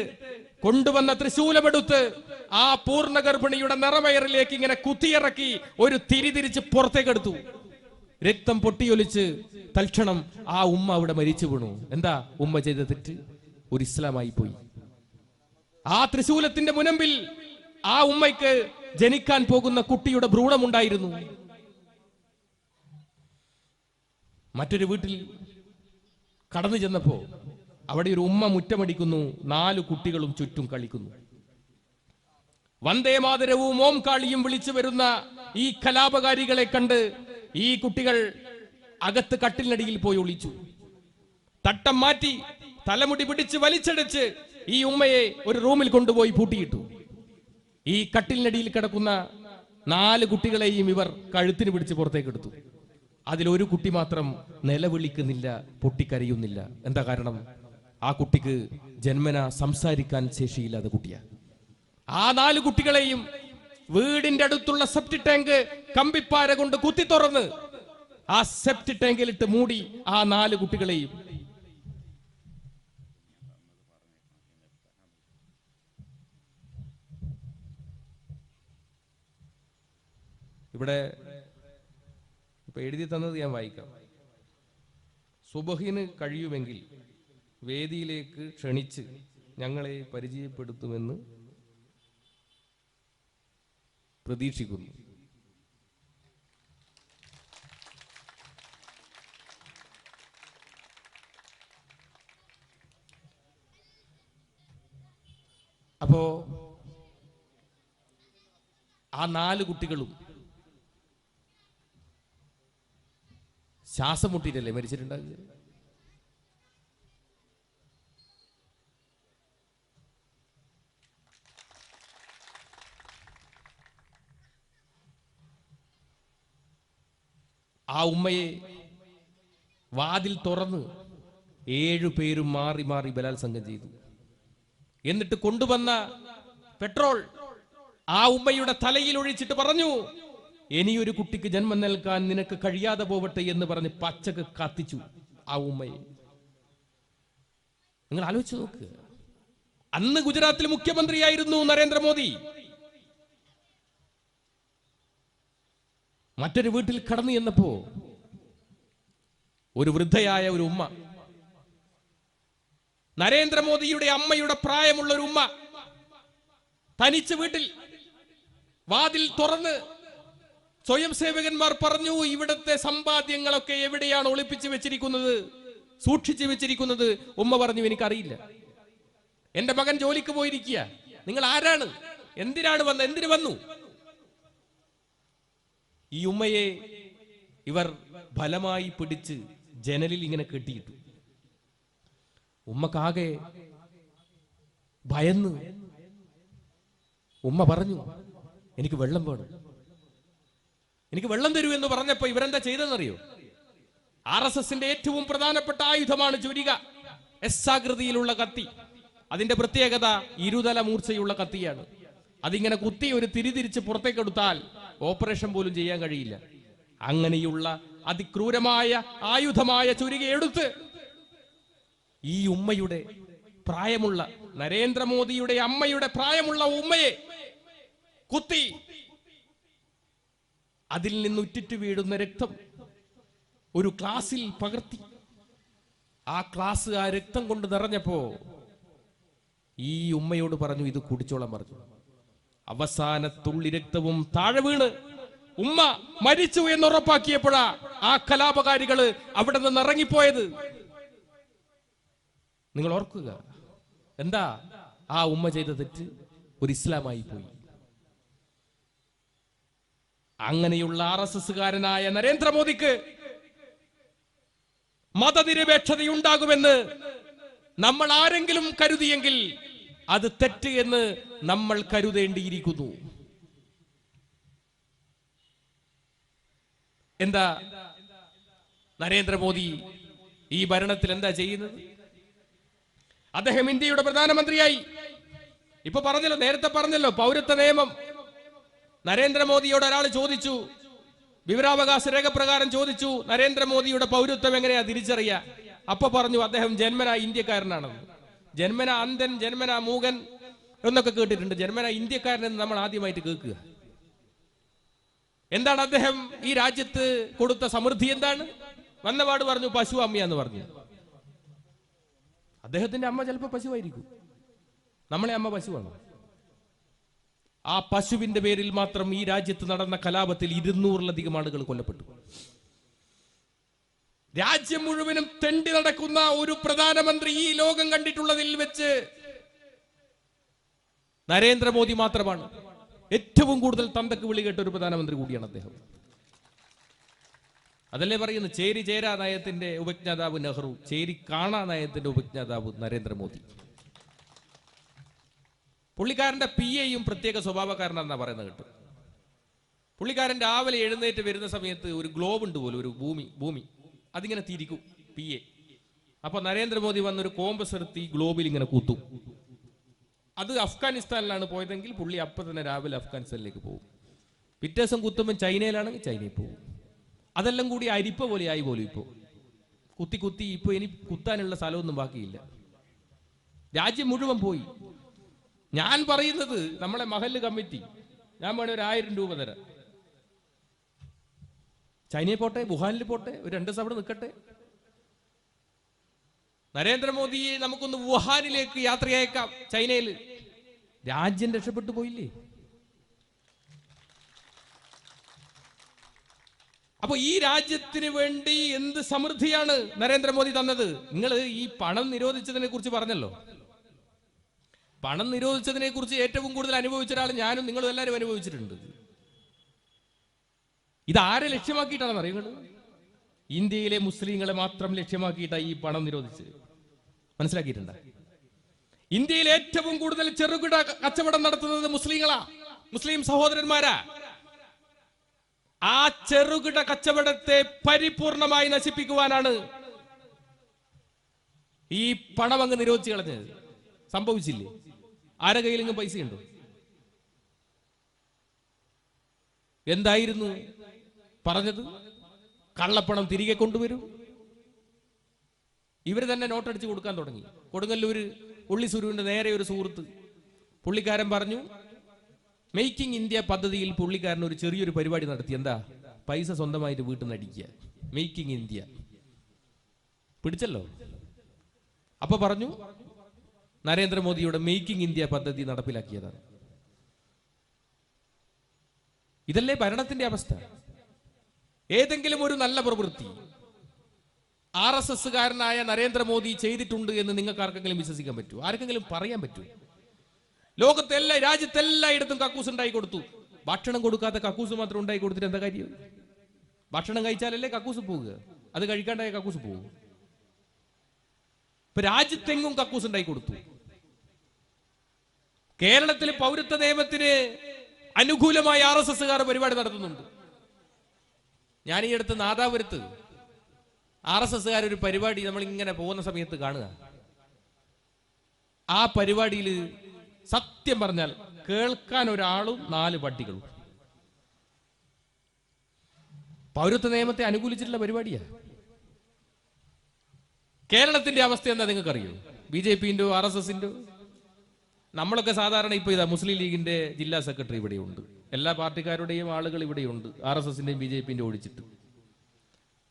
കൊണ്ടുവന്ന ത്രിശൂലമെടുത്ത് ആ പൂർണ്ണ ഗർഭിണിയുടെ നിറവയറിലേക്ക് ഇങ്ങനെ കുത്തിയിറക്കി ഒരു തിരിച്ച് പുറത്തേക്കെടുത്തു. രക്തം പൊട്ടിയൊലിച്ച് തൽക്ഷണം ആ ഉമ്മ അവിടെ മരിച്ചു വീണു. എന്താ ഉമ്മ ചെയ്ത തെറ്റ്? ഒരു ഇസ്ലാമായി പോയി. ആ ത്രിശൂലത്തിന്റെ മുനമ്പിൽ ആ ഉമ്മയ്ക്ക് ജനിക്കാൻ പോകുന്ന കുട്ടിയുടെ ഭ്രൂണമുണ്ടായിരുന്നു. മറ്റൊരു വീട്ടിൽ കടന്നു ചെന്നപ്പോ അവിടെ ഒരു ഉമ്മ മുറ്റമടിക്കുന്നു, 4 കുട്ടികളും ചുറ്റും കളിക്കുന്നു. വന്ദേ മാതരവും ഓം കാളിയും വിളിച്ചു വരുന്ന ഈ കലാപകാരികളെ കണ്ട് ഈ കുട്ടികൾ അകത്ത് കട്ടിലിനടിയിൽ പോയി ഒളിച്ചു. തട്ടം മാറ്റി തലമുടി പിടിച്ച് വലിച്ചടച്ച് ഈ ഉമ്മയെ ഒരു റൂമിൽ കൊണ്ടുപോയി പൂട്ടിയിട്ടു. ഈ കട്ടിലിനടിയിൽ കിടക്കുന്ന 4 കുട്ടികളെയും ഇവർ കഴുത്തിന് പിടിച്ച് പുറത്തേക്ക് എടുത്തു. അതിലൊരു കുട്ടി മാത്രം നിലവിളിക്കുന്നില്ല, പൊട്ടിക്കരയുന്നില്ല. എന്താ കാരണം? ആ കുട്ടിക്ക് ജന്മന സംസാരിക്കാൻ ശേഷിയില്ലാത്ത കുട്ടിയാ. ആ 4 കുട്ടികളെയും വീടിന്റെ അടുത്തുള്ള സെപ്റ്റി ടാങ്ക് കമ്പിപ്പാര കൊണ്ട് കുത്തി തുറന്ന് ആ സെപ്റ്റി ടാങ്കിലിട്ട് മൂടി ആ 4 കുട്ടികളെയും. ഇവിടെ ഇപ്പൊ എഴുതി തന്നത് ഞാൻ വായിക്കാം. സുബഹിന് കഴിയുമെങ്കിൽ വേദിയിലേക്ക് ക്ഷണിച്ച് ഞങ്ങളെ പരിചയപ്പെടുത്തുമെന്ന് പ്രതീക്ഷിക്കുന്നു. അപ്പോ ആ 4 കുട്ടികളും ശ്വാസം മുട്ടിയിട്ടല്ലേ മരിച്ചിട്ടുണ്ടാകുക? ആ ഉമ്മയെ വാതിൽ തുറന്ന് 7 പേരും മാറി മാറി ബലാത്സംഗം ചെയ്തു. എന്നിട്ട് കൊണ്ടുവന്ന പെട്രോൾ ആ ഉമ്മയുടെ തലയിൽ ഒഴിച്ചിട്ട് പറഞ്ഞു, ഇനിയൊരു കുട്ടിക്ക് ജന്മം നൽകാൻ നിനക്ക് കഴിയാതെ പോവട്ടെ എന്ന് പറഞ്ഞ് പച്ചക്ക് കത്തിച്ചു ആ ഉമ്മയെ. നിങ്ങൾ ആലോചിച്ച് നോക്ക്. അന്ന് ഗുജറാത്തിൽ മുഖ്യമന്ത്രിയായിരുന്നു നരേന്ദ്രമോദി. മറ്റൊരു വീട്ടിൽ കടന്നു ചെന്നപ്പോ ഒരു വൃദ്ധയായ ഒരു ഉമ്മ, നരേന്ദ്രമോദിയുടെ അമ്മയുടെ പ്രായമുള്ള ഒരു ഉമ്മ, തനിച്ച് വീട്ടിൽ വാതിൽ തുറന്ന് സ്വയം സേവകന്മാർ പറഞ്ഞു, ഇവിടത്തെ സമ്പാദ്യങ്ങളൊക്കെ എവിടെയാണ് ഒളിപ്പിച്ചു വെച്ചിരിക്കുന്നത്, സൂക്ഷിച്ചു വെച്ചിരിക്കുന്നത്? ഉമ്മ പറഞ്ഞു, എനിക്കറിയില്ല, എന്റെ മകൻ ജോലിക്ക് പോയിരിക്കുക. നിങ്ങൾ ആരാണ്? എന്തിനാണ് വന്നത്? എന്തിനു വന്നു? ഈ ഉമ്മയെ ഇവർ ഫലമായി പിടിച്ച് ജനലിൽ ഇങ്ങനെ കെട്ടിയിട്ടു. ഉമ്മക്കാകെ ഭയന്ന് ഉമ്മ പറഞ്ഞു, എനിക്ക് വെള്ളം വേണം, എനിക്ക് വെള്ളം തരൂ എന്ന് പറഞ്ഞപ്പോ ഇവരെന്താ ചെയ്തെന്നറിയോ? RSSന്റെ ഏറ്റവും പ്രധാനപ്പെട്ട ആയുധമാണ് ചുരിക, എസ് ആകൃതിയിലുള്ള കത്തി. അതിന്റെ പ്രത്യേകത ഇരുതല മൂർച്ചയുള്ള കത്തിയാണ്. അതിങ്ങനെ കുത്തി ഒരു തിരിതിരിച്ച് പുറത്തേക്കെടുത്താൽ ഓപ്പറേഷൻ പോലും ചെയ്യാൻ കഴിയില്ല. അങ്ങനെയുള്ള അതിക്രൂരമായ ആയുധമായ ചുരിക എടുത്ത് ഈ ഉമ്മയുടെ പ്രായമുള്ള, നരേന്ദ്രമോദിയുടെ അമ്മയുടെ പ്രായമുള്ള ഉമ്മയെ കുത്തി അതിൽ നിന്ന് ഉറ്റിറ്റ് വീഴുന്ന രക്തം ഒരു ഗ്ലാസിൽ പകർത്തി. ആ ഗ്ലാസ് ആ രക്തം കൊണ്ട് നിറഞ്ഞപ്പോ ഈ ഉമ്മയോട് പറഞ്ഞു, ഇത് കുടിച്ചോളാൻ പറഞ്ഞു. അവസാന തുള്ളി രക്തവും താഴെ വീണ് ഉമ്മ മരിച്ചു എന്നുറപ്പാക്കിയപ്പോഴാ ആ കലാപകാരികള് അവിടെ നിന്ന് ഇറങ്ങിപ്പോയത്. നിങ്ങൾ ഓർക്കുക, എന്താ ആ ഉമ്മ ചെയ്ത തെറ്റ്? ഒരു ഇസ്ലാമായി പോയി. അങ്ങനെയുള്ള RSSകാരനായ നരേന്ദ്രമോദിക്ക് മതനിരപേക്ഷതയുണ്ടാകുമെന്ന് നമ്മൾ ആരെങ്കിലും കരുതിയെങ്കിൽ അത് തെറ്റ് എന്ന് നമ്മൾ കരുതേണ്ടിയിരിക്കുന്നു. എന്താ നരേന്ദ്രമോദി ഈ ഭരണത്തിൽ എന്താ ചെയ്യുന്നത്? അദ്ദേഹം ഇന്ത്യയുടെ പ്രധാനമന്ത്രിയായി. ഇപ്പൊ പറഞ്ഞല്ലോ, നേരത്തെ പറഞ്ഞല്ലോ, പൗരത്വ നിയമം. നരേന്ദ്രമോദിയോട് ഒരാൾ ചോദിച്ചു, വിവരാവകാശ രേഖ പ്രകാരം ചോദിച്ചു, നരേന്ദ്രമോദിയുടെ പൗരത്വം എങ്ങനെയാ തിരിച്ചറിയുക? അപ്പൊ പറഞ്ഞു, അദ്ദേഹം ജന്മനാ ഇന്ത്യക്കാരനാണെന്ന്. ജന്മനാ അന്ധൻ, ജന്മനാ മൂകൻ എന്നൊക്കെ കേട്ടിട്ടുണ്ട്. ജന്മനാ ഇന്ത്യക്കാരനെന്ന് നമ്മൾ ആദ്യമായിട്ട് കേൾക്കുക. എന്താണ് അദ്ദേഹം ഈ രാജ്യത്ത് കൊടുത്ത സമൃദ്ധി? എന്താണ്? വന്നപാട് പറഞ്ഞു പശു അമ്മയാന്ന് പറഞ്ഞു. അദ്ദേഹത്തിന്റെ അമ്മ ചിലപ്പോ പശുവായിരിക്കും, നമ്മളെ അമ്മ പശുവാണ്. ആ പശുവിന്റെ പേരിൽ മാത്രം ഈ രാജ്യത്ത് നടന്ന കലാപത്തിൽ 200-ലധികം ആളുകൾ കൊല്ലപ്പെട്ടു. രാജ്യം മുഴുവനും തെണ്ടി നടക്കുന്ന ഒരു പ്രധാനമന്ത്രി ഈ ലോകം കണ്ടിട്ടുള്ളതിൽ വെച്ച് നരേന്ദ്രമോദി മാത്രമാണ്. ഏറ്റവും കൂടുതൽ തന്തക്ക് വിളി കേട്ട ഒരു പ്രധാനമന്ത്രി കൂടിയാണ് അദ്ദേഹം. അതല്ലേ പറയുന്നത്, ചേരി ചേരാ നയത്തിന്റെ ഉപജ്ഞാതാവ് നെഹ്റു, ചേരി കാണാ നയത്തിന്റെ ഉപജ്ഞാതാവ് നരേന്ദ്രമോദി. പുള്ളിക്കാരന്റെ PAയും പ്രത്യേക സ്വഭാവക്കാരനാണെന്നാ പറയുന്നത് കേട്ടു. പുള്ളിക്കാരൻ രാവിലെ എഴുന്നേറ്റ് വരുന്ന സമയത്ത് ഒരു ഗ്ലോബ് ഉണ്ട് പോലും, ഒരു ഭൂമി അതിങ്ങനെ തിരിക്കും PA. അപ്പൊ നരേന്ദ്രമോദി വന്നൊരു കോമ്പസ് എടുത്ത് ഈ ഗ്ലോബിൽ ഇങ്ങനെ കൂത്തും. അത് അഫ്ഗാനിസ്ഥാനിലാണ് പോയതെങ്കിൽ പുള്ളി അപ്പം തന്നെ രാവിലെ അഫ്ഗാനിസ്ഥാനിലേക്ക് പോകും. പിറ്റേ ദിവസം കുത്തുമ്പോൾ ചൈനയിലാണെങ്കിൽ ചൈനയിൽ പോകും. അതെല്ലാം കൂടി അരിപ്പ പോലെ ആയി പോലും. ഇപ്പോ കുത്തി ഇപ്പൊ ഇനി കുത്താനുള്ള സ്ഥലമൊന്നും ബാക്കിയില്ല. രാജ്യം മുഴുവൻ പോയി. ഞാൻ പറയുന്നത്, നമ്മളെ മഹല്ല് കമ്മിറ്റി, ഞാൻ വേണേ ഒരു 1000 രൂപ തരാം. ചൈനയിൽ പോട്ടെ, വുഹാനിൽ പോട്ടെ, ഒരു 2 ദിവസം അവിടെ നിൽക്കട്ടെ. നരേന്ദ്രമോദിയെ നമുക്കൊന്ന് വുഹാനിലേക്ക് യാത്രയയക്കാം. ചൈനയിൽ രാജ്യം രക്ഷപ്പെട്ടു പോയില്ലേ? അപ്പൊ ഈ രാജ്യത്തിന് വേണ്ടി എന്ത് സമൃദ്ധിയാണ് നരേന്ദ്രമോദി തന്നത്? നിങ്ങൾ ഈ പണം നിരോധിച്ചതിനെ കുറിച്ച് പറഞ്ഞല്ലോ. പണം നിരോധിച്ചതിനെ കുറിച്ച് ഏറ്റവും കൂടുതൽ അനുഭവിച്ച ഒരാൾ ഞാനും നിങ്ങളും എല്ലാവരും അനുഭവിച്ചിട്ടുണ്ട്. ഇതാരെ ലക്ഷ്യമാക്കിയിട്ടാണെന്ന് അറിയുന്നത്? ഇന്ത്യയിലെ മുസ്ലിങ്ങളെ മാത്രം ലക്ഷ്യമാക്കിയിട്ടാണ് ഈ പണം നിരോധിച്ചത്. മനസ്സിലാക്കിയിട്ടുണ്ട്? ഇന്ത്യയിൽ ഏറ്റവും കൂടുതൽ ചെറുകിട കച്ചവടം നടത്തുന്നത് മുസ്ലിങ്ങളാ, മുസ്ലിം സഹോദരന്മാരാ. ആ ചെറുകിട കച്ചവടത്തെ പരിപൂർണമായി നശിപ്പിക്കുവാനാണ് ഈ പണം അങ്ങ് നിരോധിച്ച് കളഞ്ഞത്. സംഭവിച്ചില്ലേ? ആരെ കയ്യിലെങ്കിലും പൈസയുണ്ടോ? എന്തായിരുന്നു പറഞ്ഞത്? കള്ളപ്പണം തിരികെ കൊണ്ടുവരും. ഇവർ തന്നെ നോട്ടടിച്ച് കൊടുക്കാൻ തുടങ്ങി. കൊടുങ്ങല്ലൂര് ഉള്ളിസുരുവിന്റെ നേരെ ഒരു സുഹൃത്ത്, പുള്ളിക്കാരൻ പറഞ്ഞു, മേക്കിംഗ് ഇന്ത്യ പദ്ധതിയിൽ പുള്ളിക്കാരൻ ഒരു ചെറിയൊരു പരിപാടി നടത്തി. എന്താ? പൈസ സ്വന്തമായിട്ട് വീട്ടിൽ നിന്ന് അടിക്കുക. മേക്കിംഗ് ഇന്ത്യ പിടിച്ചല്ലോ. അപ്പൊ പറഞ്ഞു, നരേന്ദ്രമോദിയുടെ മേക്കിംഗ് ഇന്ത്യ പദ്ധതി നടപ്പിലാക്കിയതാണ്. ഇതല്ലേ ഭരണത്തിന്റെ അവസ്ഥ? ഏതെങ്കിലും ഒരു നല്ല പ്രവൃത്തി RSSകാരനായ നരേന്ദ്രമോദി ചെയ്തിട്ടുണ്ട് എന്ന് നിങ്ങൾക്ക് ആർക്കെങ്കിലും വിശ്വസിക്കാൻ പറ്റൂ? ആർക്കെങ്കിലും പറയാൻ പറ്റൂ? ലോകത്തെ രാജ്യത്തെല്ലായിടത്തും കക്കൂസ് ഉണ്ടായി കൊടുത്തു. ഭക്ഷണം കൊടുക്കാത്ത കക്കൂസ് മാത്രം ഉണ്ടായി കൊടുത്തിട്ട് എന്താ കാര്യം? ഭക്ഷണം കഴിച്ചാലല്ലേ കക്കൂസ് പോവുക, അത് കഴിക്കാണ്ടായ കക്കൂസ് പോകും. ഇപ്പൊ രാജ്യത്തെങ്ങും കക്കൂസ് ഉണ്ടായി കൊടുത്തു. കേരളത്തിൽ പൗരത്വ നിയമത്തിന് അനുകൂലമായി RSSകാർ പരിപാടി നടത്തുന്നുണ്ട്. ഞാൻ ഈ അടുത്ത് നാദാപുരത്ത് RSSകാരൊരു പരിപാടി നമ്മൾ ഇങ്ങനെ പോകുന്ന സമയത്ത് കാണുക. ആ പരിപാടിയിൽ സത്യം പറഞ്ഞാൽ കേൾക്കാൻ ഒരാളും 4 പട്ടികളും. പൗരത്വ നിയമത്തെ അനുകൂലിച്ചിട്ടുള്ള പരിപാടിയാ. കേരളത്തിന്റെ അവസ്ഥ എന്താ നിങ്ങൾക്കറിയോ? BJPന്റെ RSSന്റെ നമ്മളൊക്കെ സാധാരണ ഇപ്പൊ ഇതാ മുസ്ലിം ലീഗിന്റെ ജില്ലാ സെക്രട്ടറി ഇവിടെയുണ്ട്, എല്ലാ പാർട്ടിക്കാരുടെയും ആളുകൾ ഇവിടെയുണ്ട്, RSSന്റെയും BJPന്റെ ഓടിച്ചിട്ട്.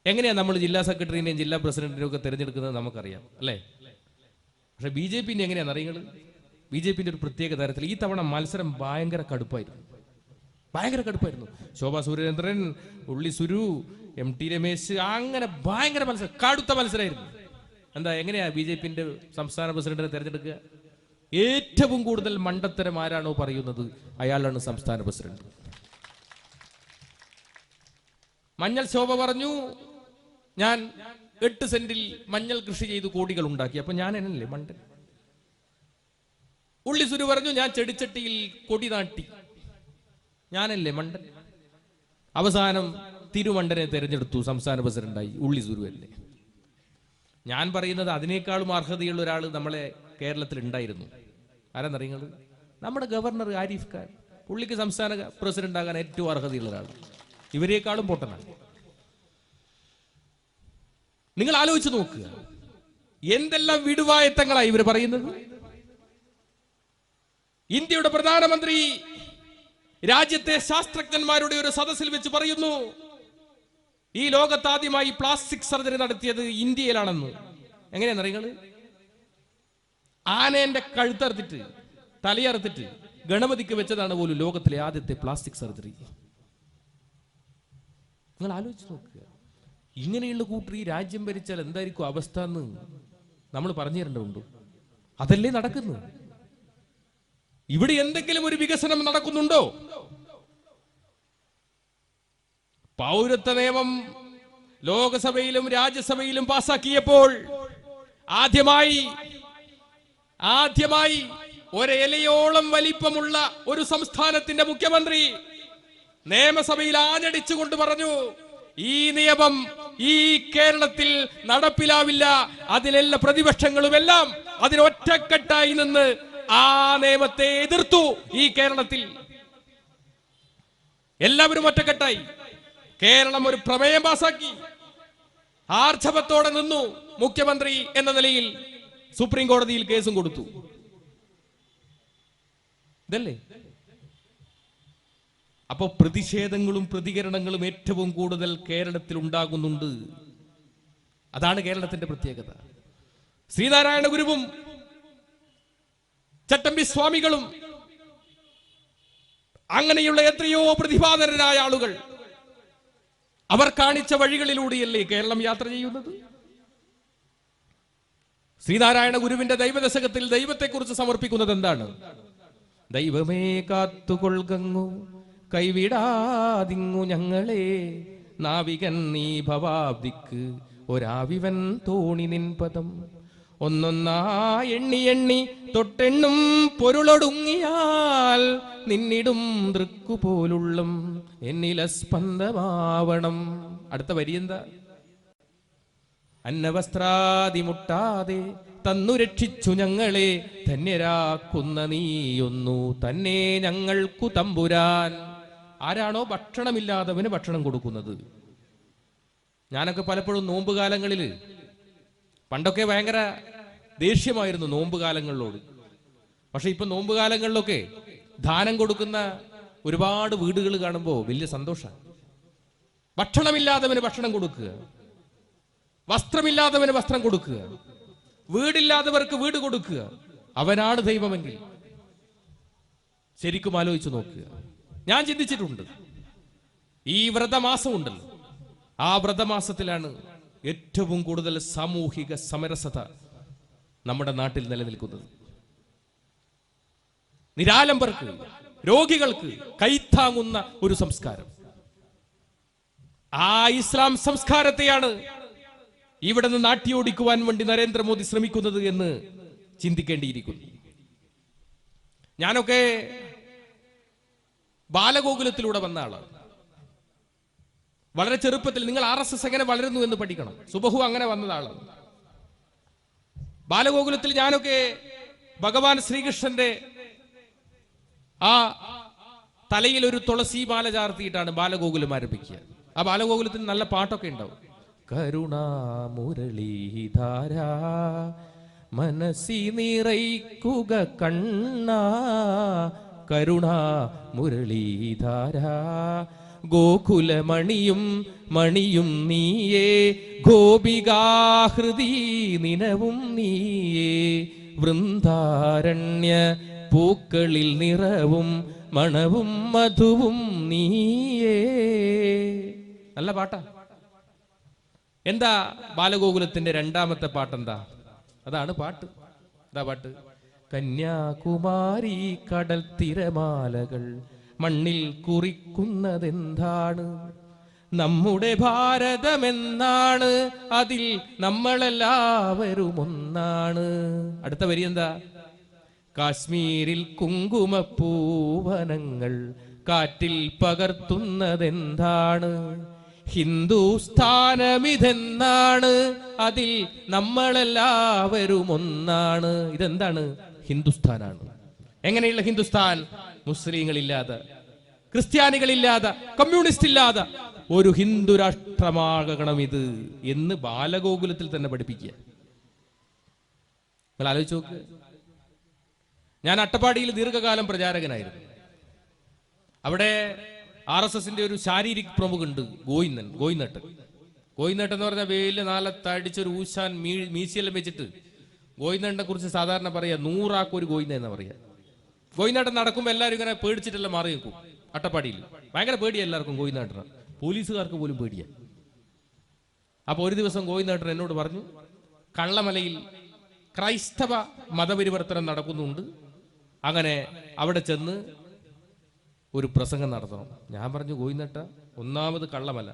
എങ്ങനെയാ നമ്മൾ ജില്ലാ സെക്രട്ടറിനെയും ജില്ലാ പ്രസിഡന്റിനെയും ഒക്കെ തിരഞ്ഞെടുക്കുന്നത് നമുക്കറിയാം അല്ലേ? പക്ഷെ BJPന്റെ എങ്ങനെയാണെന്ന് അറിയുന്നത്? BJPന്റെ ഒരു പ്രത്യേക തരത്തിൽ ഈ തവണ മത്സരം ഭയങ്കര കടുപ്പായിരുന്നു. ശോഭാ സുരേന്ദ്രൻ, ഉള്ളി സുരു, MT രമേശ്, അങ്ങനെ ഭയങ്കര മത്സരം, കടുത്ത മത്സരമായിരുന്നു. എന്താ, എങ്ങനെയാ BJPന്റെ സംസ്ഥാന പ്രസിഡന്റിനെ തെരഞ്ഞെടുക്കുക? ഏറ്റവും കൂടുതൽ മണ്ടത്തരം ആരാണോ പറയുന്നത് അയാളാണ് സംസ്ഥാന പ്രസിഡന്റ്. മഞ്ഞൾ ശോഭ പറഞ്ഞു, ഞാൻ 8 സെന്റിൽ മഞ്ഞൾ കൃഷി ചെയ്ത് കോടികൾ ഉണ്ടാക്കി. അപ്പൊ ഞാൻ എന്നല്ലേ മണ്ടൻ? ഉള്ളി സുരു പറഞ്ഞു, ഞാൻ ചെടിച്ചട്ടിയിൽ കൊടി നാട്ടി. ഞാനല്ലേ മണ്ടൻ? അവസാനം തിരുമണ്ടനെ തെരഞ്ഞെടുത്തു, സംസ്ഥാന പ്രസിഡന്റായി ഉള്ളി സുരു അല്ലേ? ഞാൻ പറയുന്നത് അതിനേക്കാളും അർഹതയുള്ള ഒരാൾ നമ്മളെ കേരളത്തിൽ ഉണ്ടായിരുന്നു. ആരാന്നറിയുന്നത്? നമ്മുടെ ഗവർണർ ആരിഫ് ഖാൻ. പുള്ളിക്ക് സംസ്ഥാന പ്രസിഡന്റ് ആകാൻ ഏറ്റവും അർഹതയുള്ള ഒരാൾ. ഇവരെക്കാളും പൊട്ടനാണ്. നിങ്ങൾ ആലോചിച്ച് നോക്കുക, എന്തെല്ലാം വിടുവായത്തങ്ങളായി ഇവർ പറയുന്നത്. ഇന്ത്യയുടെ പ്രധാനമന്ത്രി രാജ്യത്തെ ശാസ്ത്രജ്ഞന്മാരുടെ ഒരു സദസ്സിൽ വെച്ച് പറയുന്നു, ഈ ലോകത്താദ്യമായി പ്ലാസ്റ്റിക് സർജറി നടത്തിയത് ഇന്ത്യയിലാണെന്ന്. എങ്ങനെയാണെന്നറിയുന്നത്? ആനേന്റെ കഴുത്തറുത്തിട്ട് തലയറുത്തിട്ട് ഗണപതിക്ക് വെച്ചതാണ് പോലും ലോകത്തിലെ ആദ്യത്തെ പ്ലാസ്റ്റിക് സർജറി. നിങ്ങൾ ആലോചിച്ച് നോക്കുക, ഇങ്ങനെയുള്ള കൂട്ടർ ഈ രാജ്യം ഭരിച്ചാൽ എന്തായിരിക്കും അവസ്ഥ എന്ന് നമ്മൾ പറഞ്ഞു തരേണ്ടതുണ്ട്. അതല്ലേ നടക്കുന്നു? ഇവിടെ എന്തെങ്കിലും ഒരു വികസനം നടക്കുന്നുണ്ടോ? പൗരത്വ നിയമം ലോകസഭയിലും രാജ്യസഭയിലും പാസാക്കിയപ്പോൾ ആദ്യമായി ഒരേലയോളം വലിപ്പമുള്ള ഒരു സംസ്ഥാനത്തിന്റെ മുഖ്യമന്ത്രി നിയമസഭയിൽ ആഞ്ഞടിച്ചുകൊണ്ട് പറഞ്ഞു, ഈ നിയമം ഈ കേരളത്തിൽ നടപ്പിലാവില്ല. അതിലെല്ലാ പ്രതിപക്ഷങ്ങളുമെല്ലാം അതിനൊറ്റക്കെട്ടായി നിന്ന് ആ നിയമത്തെ എതിർത്തു. ഈ കേരളത്തിൽ എല്ലാവരും ഒറ്റക്കെട്ടായി കേരളം ഒരു പ്രമേയം പാസാക്കി. ആർജവത്തോടെ നിന്നു മുഖ്യമന്ത്രി എന്ന നിലയിൽ. സുപ്രീം കോടതിയിൽ കേസും കൊടുത്തു. ഇതല്ലേ? അപ്പൊ പ്രതിഷേധങ്ങളും പ്രതികരണങ്ങളും ഏറ്റവും കൂടുതൽ കേരളത്തിൽ ഉണ്ടാകുന്നുണ്ട്. അതാണ് കേരളത്തിന്റെ പ്രത്യേകത. ശ്രീനാരായണ ഗുരുവും ചട്ടമ്പി സ്വാമികളും അങ്ങനെയുള്ള എത്രയോ പ്രതിഭാധനരായ ആളുകൾ അവർ കാണിച്ച വഴികളിലൂടെയല്ലേ കേരളം യാത്ര ചെയ്യുന്നത്. ശ്രീനാരായണ ഗുരുവിന്റെ ദൈവദശകത്തിൽ ദൈവത്തെക്കുറിച്ച് സമർപ്പിക്കുന്നത് എന്താണ്? ദൈവമേ കാത്തുകൊൾകങ്ങു കൈവിടാതിങ്ങു ഞങ്ങളെ, നാവികൻ നീ ഭവാബ്ദിക്ക് ഒരാവിവൻ തോണി നിൻ പദം. ഒന്നൊന്നാ എണ്ണി എണ്ണി തൊട്ടെണ്ണും പൊരുളൊടുങ്ങിയാൽ നിന്നിടും ദൃക്കുപോലുള്ളം എന്നില സ്പന്ദമാവണം. അടുത്ത വരി എന്താ? അന്നവസ്ത്രാദി മുട്ടാതെ തന്നു രക്ഷിച്ചു ഞങ്ങളെ, ധന്യരാക്കുന്ന നീയൊന്നു തന്നെ ഞങ്ങൾക്കു തമ്പുരാൻ. ആരാണോ ഭക്ഷണമില്ലാത്തവന് ഭക്ഷണം കൊടുക്കുന്നത്. ഞാനൊക്കെ പലപ്പോഴും നോമ്പുകാലങ്ങളിൽ, പണ്ടൊക്കെ ഭയങ്കര ദേഷ്യമായിരുന്നു നോമ്പുകാലങ്ങളിലോട്. പക്ഷെ ഇപ്പൊ നോമ്പുകാലങ്ങളിലൊക്കെ ദാനം കൊടുക്കുന്ന ഒരുപാട് വീടുകൾ കാണുമ്പോൾ വലിയ സന്തോഷമാണ്. ഭക്ഷണമില്ലാത്തവന് ഭക്ഷണം കൊടുക്കുക, വസ്ത്രമില്ലാത്തവന് വസ്ത്രം കൊടുക്കുക, വീടില്ലാത്തവർക്ക് വീട് കൊടുക്കുക. അവനാണ് ദൈവമെങ്കിൽ ശരിക്കും ആലോചിച്ചു നോക്കുക. ഞാൻ ചിന്തിച്ചിട്ടുണ്ട്, ഈ വ്രതമാസം ഉണ്ടല്ലോ, ആ വ്രതമാസത്തിലാണ് ഏറ്റവും കൂടുതൽ സാമൂഹിക സമരസത നമ്മുടെ നാട്ടിൽ നിലനിൽക്കുന്നത്. നിരാലംബർക്ക്, രോഗികൾക്ക് കൈത്താങ്ങുന്ന ഒരു സംസ്കാരം. ആ ഇസ്ലാം സംസ്കാരത്തെയാണ് ഇവിടെ നിന്ന് നാട്ടിയോടിക്കുവാൻ വേണ്ടി നരേന്ദ്രമോദി ശ്രമിക്കുന്നത് എന്ന് ചിന്തിക്കേണ്ടിയിരിക്കുന്നു. ഞാനൊക്കെ ബാലഗോകുലത്തിലൂടെ വന്ന ആളാണ്. വളരെ ചെറുപ്പത്തിൽ നിങ്ങൾ RSS എങ്ങനെ വളരുന്നു എന്ന് പഠിക്കണം. സുബഹു അങ്ങനെ വന്നതാളാണ്. ബാലഗോകുലത്തിൽ ഞാനൊക്കെ ഭഗവാൻ ശ്രീകൃഷ്ണന്റെ ആ തലയിൽ ഒരു തുളസി മാല ചാർത്തിയിട്ടാണ് ബാലഗോകുലം ആരംഭിക്കുക. ആ ബാലഗോകുലത്തിന് നല്ല പാട്ടൊക്കെ ഉണ്ടാവും. കരുണാമുരളീധാര മനസ്സി നിറയ്ക്കുക കണ്ണ, കരുണാമുരളീധാര ഗോകുലമണിയും മണിയും നീയേ, ഗോപികാഹൃതി നിനവും നീയേ, വൃന്ദാരണ്യ പൂക്കളിൽ നിറവും മണവും മധുവും നീയേ. നല്ല പാട്ടാ. എന്താ ബാലഗോകുലത്തിന്റെ രണ്ടാമത്തെ പാട്ടെന്താ? അതാണ് പാട്ട്. എന്താ പാട്ട്? കന്യാകുമാരി കടൽ തിരമാലകൾ മണ്ണിൽ കുറിക്കുന്നതെന്താണ്? നമ്മുടെ ഭാരതമെന്നാണ്, അതിൽ നമ്മളെല്ലാവരും ഒന്നാണ്. അടുത്ത വരി എന്താ? കാശ്മീരിൽ കുങ്കുമപ്പൂവനങ്ങൾ കാറ്റിൽ പകർത്തുന്നതെന്താണ്? ഹിന്ദുസ്ഥാനമിതെന്നാണ്, അതിൽ നമ്മളെല്ലാവരും ഒന്നാണ്. ഇതെന്താണ്? ഹിന്ദുസ്ഥാനാണ്. എങ്ങനെയുള്ള ഹിന്ദുസ്ഥാൻ? മുസ്ലിങ്ങളില്ലാതെ, ക്രിസ്ത്യാനികളില്ലാതെ, കമ്മ്യൂണിസ്റ്റ് ഇല്ലാതെ ഒരു ഹിന്ദു രാഷ്ട്രമാകണം ഇത് എന്ന് ബാലഗോകുലത്തിൽ തന്നെ പഠിപ്പിക്കുക. നിങ്ങൾ ആലോചിച്ച് നോക്ക്. ഞാൻ അട്ടപ്പാടിയിൽ ദീർഘകാലം പ്രചാരകനായിരുന്നു. അവിടെ RSSന്റെ ഒരു ശാരീരിക് പ്രമുഖുണ്ട്, ഗോയിനട്ട് എന്ന് പറഞ്ഞാൽ വെയില് നാലത്തടിച്ചൊരു ഊശാൻ മീശയെല്ലാം വെച്ചിട്ട് ഗോയിനട്ടിനെ കുറിച്ച് സാധാരണ പറയാ 100 ആൾക്ക് ഒരു ഗോയിന എന്നാ പറയാ. ഗോയിനാട്ടൻ നടക്കുമ്പോൾ എല്ലാവരും ഇങ്ങനെ പേടിച്ചിട്ടെല്ലാം മാറി നിൽക്കും. അട്ടപ്പാടിയിൽ ഭയങ്കര പേടിയാ എല്ലാവർക്കും ഗോയിനാട്ടന്, പോലീസുകാർക്ക് പോലും പേടിയാ. അപ്പൊ ഒരു ദിവസം ഗോയിനാട്ടൻ എന്നോട് പറഞ്ഞു, കള്ളമലയിൽ ക്രൈസ്തവ മതപരിവർത്തനം നടക്കുന്നുണ്ട്, അങ്ങനെ അവിടെ ചെന്ന് ഒരു പ്രസംഗം നടത്തണം. ഞാൻ പറഞ്ഞു, ഗോയിനട്ട, ഒന്നാമത് കള്ളമല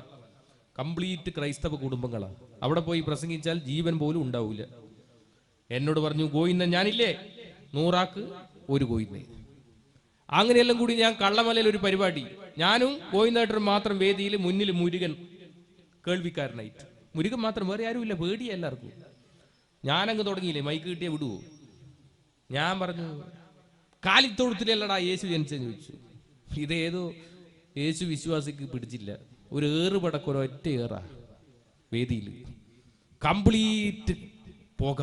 കംപ്ലീറ്റ് ക്രൈസ്തവ കുടുംബങ്ങളാണ്, അവിടെ പോയി പ്രസംഗിച്ചാൽ ജീവൻ പോലും ഉണ്ടാവില്ല. എന്നോട് പറഞ്ഞു, ഗോയിന്ന ഞാനില്ലേ 100 ആൾക്ക് ഒരു ഗോയിന്ന. അങ്ങനെയെല്ലാം കൂടി ഞാൻ കള്ളമലയിൽ ഒരു പരിപാടി, ഞാനും ഗോയിനാട്ടനും മാത്രം വേദിയിൽ, മുന്നിൽ മുരുകൻ കേൾവിക്കാരനായിട്ട്. മുരുകൻ മാത്രം, വേറെ ആരുമില്ല, പേടിയ എല്ലാവർക്കും. ഞാനങ്ങ് തുടങ്ങിയില്ലേ, മൈക്ക് കിട്ടിയ വിടുവോ? ഞാൻ പറഞ്ഞു, കാലിത്തൊഴുത്തിലല്ലടാ യേശു ജനിച്ചെന്ന് ചോദിച്ചു. ഇതേതോ യേശു വിശ്വാസിക്ക് പിടിച്ചില്ല, ഒരു ഏറുപടക്കൊരു ഒറ്റ ഏറാ വേദിയിൽ, കംപ്ലീറ്റ് പോക.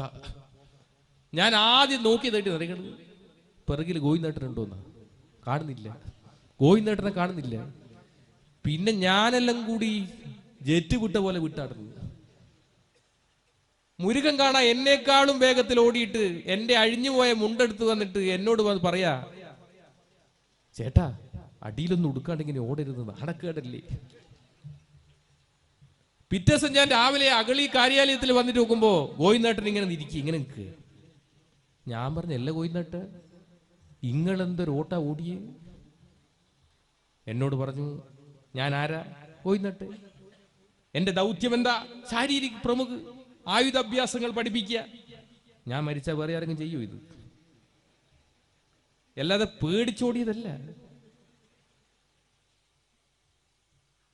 ഞാൻ ആദ്യം നോക്കിയതായിട്ട് നിറയണത് പിറകിൽ ഗോയിനാട്ടനുണ്ടോന്നാ, കാണുന്നില്ല, ഗോയിനാട്ടനെ കാണുന്നില്ല. പിന്നെ ഞാനെല്ലാം കൂടി ജെറ്റ് വിട്ട പോലെ വിട്ടാടുന്നു. മുരുകൻ കാണാ എന്നെക്കാളും വേഗത്തിൽ ഓടിയിട്ട് എന്റെ അഴിഞ്ഞുപോയ മുണ്ടെടുത്ത് വന്നിട്ട് എന്നോട് പറയാ, ചേട്ടാ അടിയിലൊന്നും ഉടുക്കാണ്ട് ഇങ്ങനെ ഓടരുത്, നടക്കേടല്ലേ. പിറ്റേ ദിവസം ഞാൻ രാവിലെ അഗളി കാര്യാലയത്തിൽ വന്നിട്ട് നോക്കുമ്പോ ഗോയിനാട്ടൻ ഇങ്ങനെ ഇരിക്കും, ഇങ്ങനെ നിൽക്കുക. ഞാൻ പറഞ്ഞു, അല്ല ഗോയിനാട്ട, ഇങ്ങളെന്തൊരു ഓട്ടാ ഓടിയേ? എന്നോട് പറഞ്ഞു, ഞാൻ ആരാ? ഗോയിനാട്ടെ. എന്റെ ദൗത്യം എന്താ? ശാരീരിക പ്രമുഖ ആയുധാഭ്യാസങ്ങൾ പഠിപ്പിക്കുക. ഞാൻ മരിച്ചാൽ വേറെ ആരെങ്കിലും ചെയ്യൂ ഇത്? അല്ലാതെ പേടിച്ചോടിയതല്ല.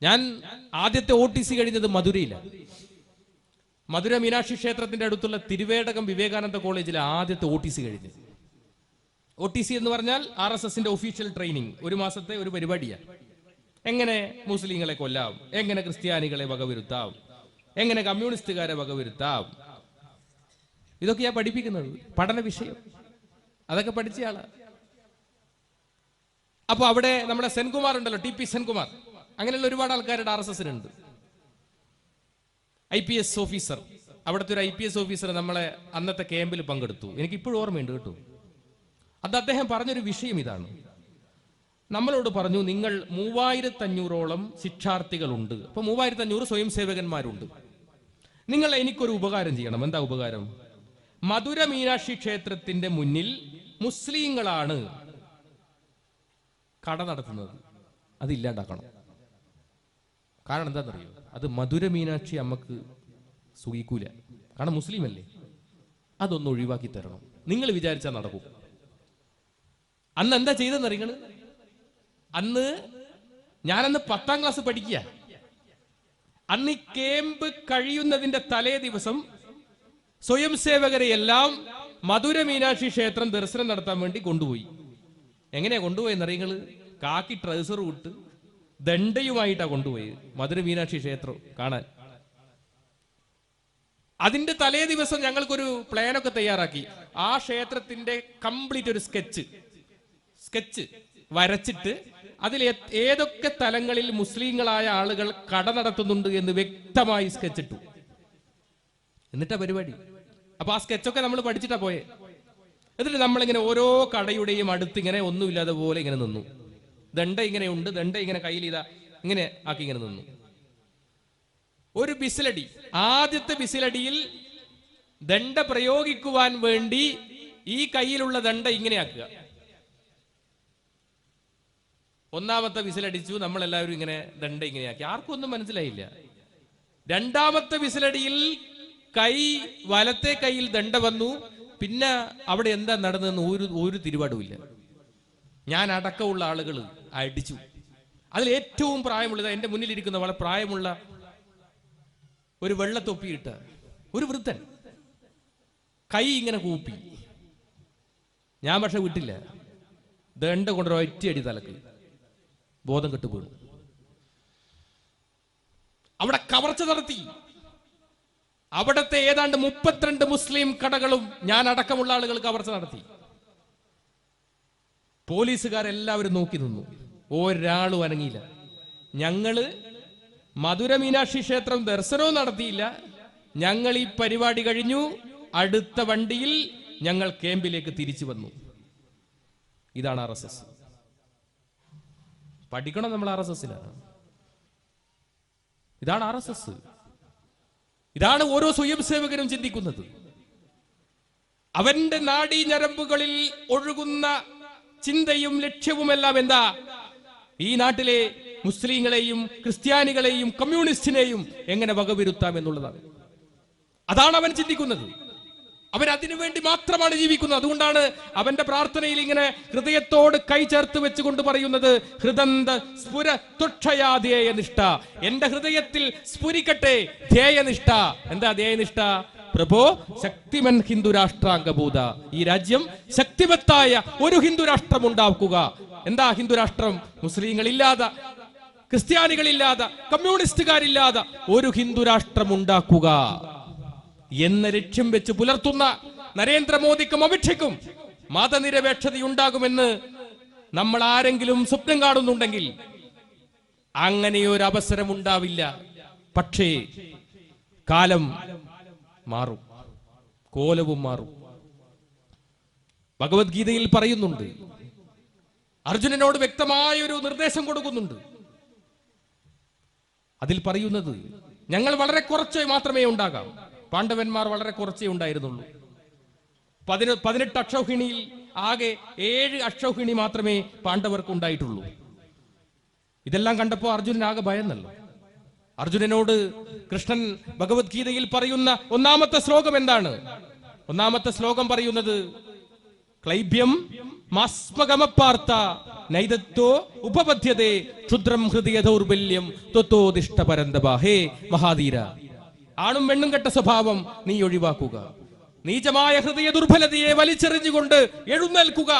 ഞാൻ ആദ്യത്തെ OTC കഴിഞ്ഞത് മധുരയിലാണ്. മധുര മീനാക്ഷി ക്ഷേത്രത്തിന്റെ അടുത്തുള്ള തിരുവേടകം വിവേകാനന്ദ കോളേജിലെ ആദ്യത്തെ OTC കഴിഞ്ഞ്. OTC എന്ന് പറഞ്ഞാൽ RSSന്റെ ഒഫീഷ്യൽ ട്രെയിനിങ്, 1 മാസത്തെ ഒരു പരിപാടിയാണ്. എങ്ങനെ മുസ്ലിങ്ങളെ കൊല്ലാം, എങ്ങനെ ക്രിസ്ത്യാനികളെ വകവരുത്താം, എങ്ങനെ കമ്മ്യൂണിസ്റ്റുകാരെ വകവരുത്താം, ഇതൊക്കെയാ പഠിപ്പിക്കുന്നത്, പഠന വിഷയം. അതൊക്കെ പഠിച്ചയാളാ. അപ്പൊ അവിടെ നമ്മുടെ സെൻകുമാർ ഉണ്ടല്ലോ, TP സെൻകുമാർ, അങ്ങനെയുള്ള ഒരുപാട് ആൾക്കാരുടെ RSSനുണ്ട്. IPS ഓഫീസർ, അവിടുത്തെ ഒരു IPS ഓഫീസർ നമ്മളെ അന്നത്തെ ക്യാമ്പിൽ പങ്കെടുത്തു. എനിക്ക് ഇപ്പോഴും ഓർമ്മയുണ്ട് കേട്ടോ. അത് അദ്ദേഹം പറഞ്ഞൊരു വിഷയം ഇതാണ്. നമ്മളോട് പറഞ്ഞു, നിങ്ങൾ 3500ഓളം ശിക്ഷാർത്ഥികളുണ്ട്, അപ്പൊ 3500 സ്വയം സേവകന്മാരുണ്ട്. നിങ്ങൾ എനിക്കൊരു ഉപകാരം ചെയ്യണം. എന്താ ഉപകാരം? മധുര മീനാക്ഷി ക്ഷേത്രത്തിന്റെ മുന്നിൽ മുസ്ലിങ്ങളാണ് കട നടത്തുന്നത്, അത് ഇല്ലാണ്ടാക്കണം. കാരണം എന്താണെന്നറിയോ? അത് മധുര മീനാക്ഷി അമ്മക്ക് സുഖിക്കൂല, കാരണം മുസ്ലിം അല്ലേ. അതൊന്ന് ഒഴിവാക്കി തരണം. നിങ്ങൾ വിചാരിച്ചാൽ നടക്കും. അന്ന് എന്താ ചെയ്തെന്ന് അറിയങ്ങള്? അന്ന് ഞാനന്ന് 10ാം ക്ലാസ് പഠിക്കുക. അന്ന് ഈ ക്യാമ്പ് കഴിയുന്നതിന്റെ തലേ ദിവസം സ്വയം സേവകരെയെല്ലാം മധുര മീനാക്ഷി ക്ഷേത്രം ദർശനം നടത്താൻ വേണ്ടി കൊണ്ടുപോയി. എങ്ങനെയാ കൊണ്ടുപോയെന്ന് അറിയങ്ങള്? കാക്കി ട്രൗസർ വിട്ട് ദണ്ഡയുമായിട്ടാ കൊണ്ടുപോയത് മധുര മീനാക്ഷി ക്ഷേത്രം കാണാൻ. അതിന്റെ തലേ ദിവസം ഞങ്ങൾക്കൊരു പ്ലാനൊക്കെ തയ്യാറാക്കി. ആ ക്ഷേത്രത്തിന്റെ കംപ്ലീറ്റ് ഒരു സ്കെച്ച് വരച്ചിട്ട് അതിൽ ഏതൊക്കെ തലങ്ങളിൽ മുസ്ലിങ്ങളായ ആളുകൾ കട നടത്തുന്നുണ്ട് എന്ന് വ്യക്തമായി സ്കെച്ചിട്ടു. എന്നിട്ടാ പരിപാടി. അപ്പൊ ആ സ്കെച്ചൊക്കെ നമ്മൾ പഠിച്ചിട്ടാ പോയെ. എന്നിട്ട് നമ്മളിങ്ങനെ ഓരോ കടയുടെയും അടുത്ത് ഇങ്ങനെ ഒന്നുമില്ലാതെ പോലെ ഇങ്ങനെ നിന്നു. ദണ്ഡ ഇങ്ങനെയുണ്ട്, ദണ്ഡ ഇങ്ങനെ കയ്യിൽ ഇതാ ഇങ്ങനെ ആക്കി ഇങ്ങനെ നിന്നു. ഒരു ബിസിലടി, ആദ്യത്തെ ബിസിലടിയിൽ ദണ്ഡ പ്രയോഗിക്കുവാൻ വേണ്ടി ഈ കയ്യിലുള്ള ദണ്ഡ ഇങ്ങനെ ആക്കുക. ഒന്നാമത്തെ വിസിലടിച്ചു, നമ്മളെല്ലാവരും ഇങ്ങനെ ദണ്ഡ ഇങ്ങനെയാക്കി. ആർക്കും ഒന്നും മനസ്സിലായില്ല. രണ്ടാമത്തെ വിസിലടിയിൽ വലത്തെ കൈയിൽ ദണ്ഡ വന്നു. പിന്നെ അവിടെ എന്താ നടന്നതെന്ന് ഒരു തിരുപാടുമില്ല. ഞാൻ അടക്കമുള്ള ആളുകൾ അടിച്ചു. അതിൽ ഏറ്റവും പ്രായമുള്ളത് എന്റെ മുന്നിലിരിക്കുന്ന വളരെ പ്രായമുള്ള ഒരു വെള്ളത്തൊപ്പിയിട്ട ഒരു വൃദ്ധൻ കൈ ഇങ്ങനെ കൂപ്പി. ഞാൻ പക്ഷെ വിട്ടില്ല. ദണ്ഡ കൊണ്ടൊരു ഒറ്റയടി തലക്ക് ബോധം കെട്ടു വീണു. അവിടെ കവർച്ച നടത്തി. അവിടത്തെ ഏതാണ്ട് 32 മുസ്ലിം കടകളും ഞാൻ അടക്കമുള്ള ആളുകൾ കവർച്ച നടത്തി. പോലീസുകാരെല്ലാവരും നോക്കി നിന്നു. ഒരാളും അനങ്ങിയില്ല. ഞങ്ങള് മധുര മീനാക്ഷി ക്ഷേത്രം ദർശനവും നടത്തിയില്ല. ഞങ്ങൾ ഈ പരിപാടി കഴിഞ്ഞു. അടുത്ത വണ്ടിയിൽ ഞങ്ങൾ ക്യാമ്പിലേക്ക് തിരിച്ചു വന്നു. ഇതാണ് RSS. പഠിക്കണം നമ്മൾ RSSലാണ്. ഇതാണ് RSS. ഇതാണ് ഓരോ സ്വയം സേവകരും ചിന്തിക്കുന്നത്. അവന്റെ നാഡീ ഞരമ്പുകളിൽ ഒഴുകുന്ന ചിന്തയും ലക്ഷ്യവുമെല്ലാം എന്താ? ഈ നാട്ടിലെ മുസ്ലിങ്ങളെയും ക്രിസ്ത്യാനികളെയും കമ്മ്യൂണിസ്റ്റിനെയും എങ്ങനെ വകവരുത്താം എന്നുള്ളതാണ്. അതാണ് അവൻ ചിന്തിക്കുന്നത്. അവൻ അതിനു വേണ്ടി മാത്രമാണ് ജീവിക്കുന്നത്. അതുകൊണ്ടാണ് അവന്റെ പ്രാർത്ഥനയിൽ ഇങ്ങനെ ഹൃദയത്തോട് കൈ ചേർത്ത് വെച്ചുകൊണ്ട് പറയുന്നത്, ഹൃദന്ത സ്ഫുര തുക്ഷയാ നിഷ്ഠ. എന്റെ ഹൃദയത്തിൽ സ്ഫുരിക്കട്ടെ ധ്യേയനിഷ്ഠ. എന്താ ധ്യേയനിഷ്ഠ? പ്രഭോ ശക്തിമൻ ഹിന്ദുരാഷ്ട്രാംഗഭൂത. ഈ രാജ്യം ശക്തിവത്തായ ഒരു ഹിന്ദുരാഷ്ട്രം ഉണ്ടാക്കുക. എന്താ ഹിന്ദുരാഷ്ട്രം? മുസ്ലിങ്ങളില്ലാതെ, ക്രിസ്ത്യാനികളില്ലാതെ, കമ്മ്യൂണിസ്റ്റുകാരില്ലാതെ ഒരു ഹിന്ദുരാഷ്ട്രം ഉണ്ടാക്കുക എന്ന ലക്ഷ്യം വെച്ച് പുലർത്തുന്ന നരേന്ദ്രമോദിക്കും അമിത്ഷയ്ക്കും മതനിരപേക്ഷതയുണ്ടാകുമെന്ന് നമ്മൾ ആരെങ്കിലും സ്വപ്നം കാണുന്നുണ്ടെങ്കിൽ അങ്ങനെയൊരു അവസരം ഉണ്ടാവില്ല. പക്ഷേ കാലം മാറും, കോലവും മാറും. ഭഗവത്ഗീതയിൽ പറയുന്നുണ്ട്, അർജുനനോട് വ്യക്തമായ ഒരു നിർദ്ദേശം കൊടുക്കുന്നുണ്ട്. അതിൽ പറയുന്നത്, ഞങ്ങൾ വളരെ കുറച്ച് മാത്രമേ ഉണ്ടാകാം. പാണ്ഡവന്മാർ വളരെ കുറച്ചേ ഉണ്ടായിരുന്നുള്ളൂ. 18 അക്ഷൗഹിണിയിൽ ആകെ 7 അക്ഷൗഹിണി മാത്രമേ പാണ്ഡവർക്ക് ഉണ്ടായിട്ടുള്ളൂ. ഇതെല്ലാം കണ്ടപ്പോൾ അർജുനൻ ആകെ ഭയന്നല്ലോ. അർജുനനോട് കൃഷ്ണൻ ഭഗവത്ഗീതയിൽ പറയുന്ന ഒന്നാമത്തെ ശ്ലോകം എന്താണ്? ഒന്നാമത്തെ ശ്ലോകം പറയുന്നത്, ക്ലൈബ്യം മാസ്മഗമപ്പാർത്ത നൈദത്തോ ഉപപദ്ധ്യതേ ക്ഷുദ്രം ഹൃദയ ദൗർബല്യം ത്വത്തോദിഷ്ട പരന്തപ. ഹേ മഹാധീര, ആണും പെണ്ണും കെട്ട സ്വഭാവം നീ ഒഴിവാക്കുക. നീചമായ ഹൃദയ ദുർബലതയെ വലിച്ചെറിഞ്ഞുകൊണ്ട് എഴുന്നേൽക്കുക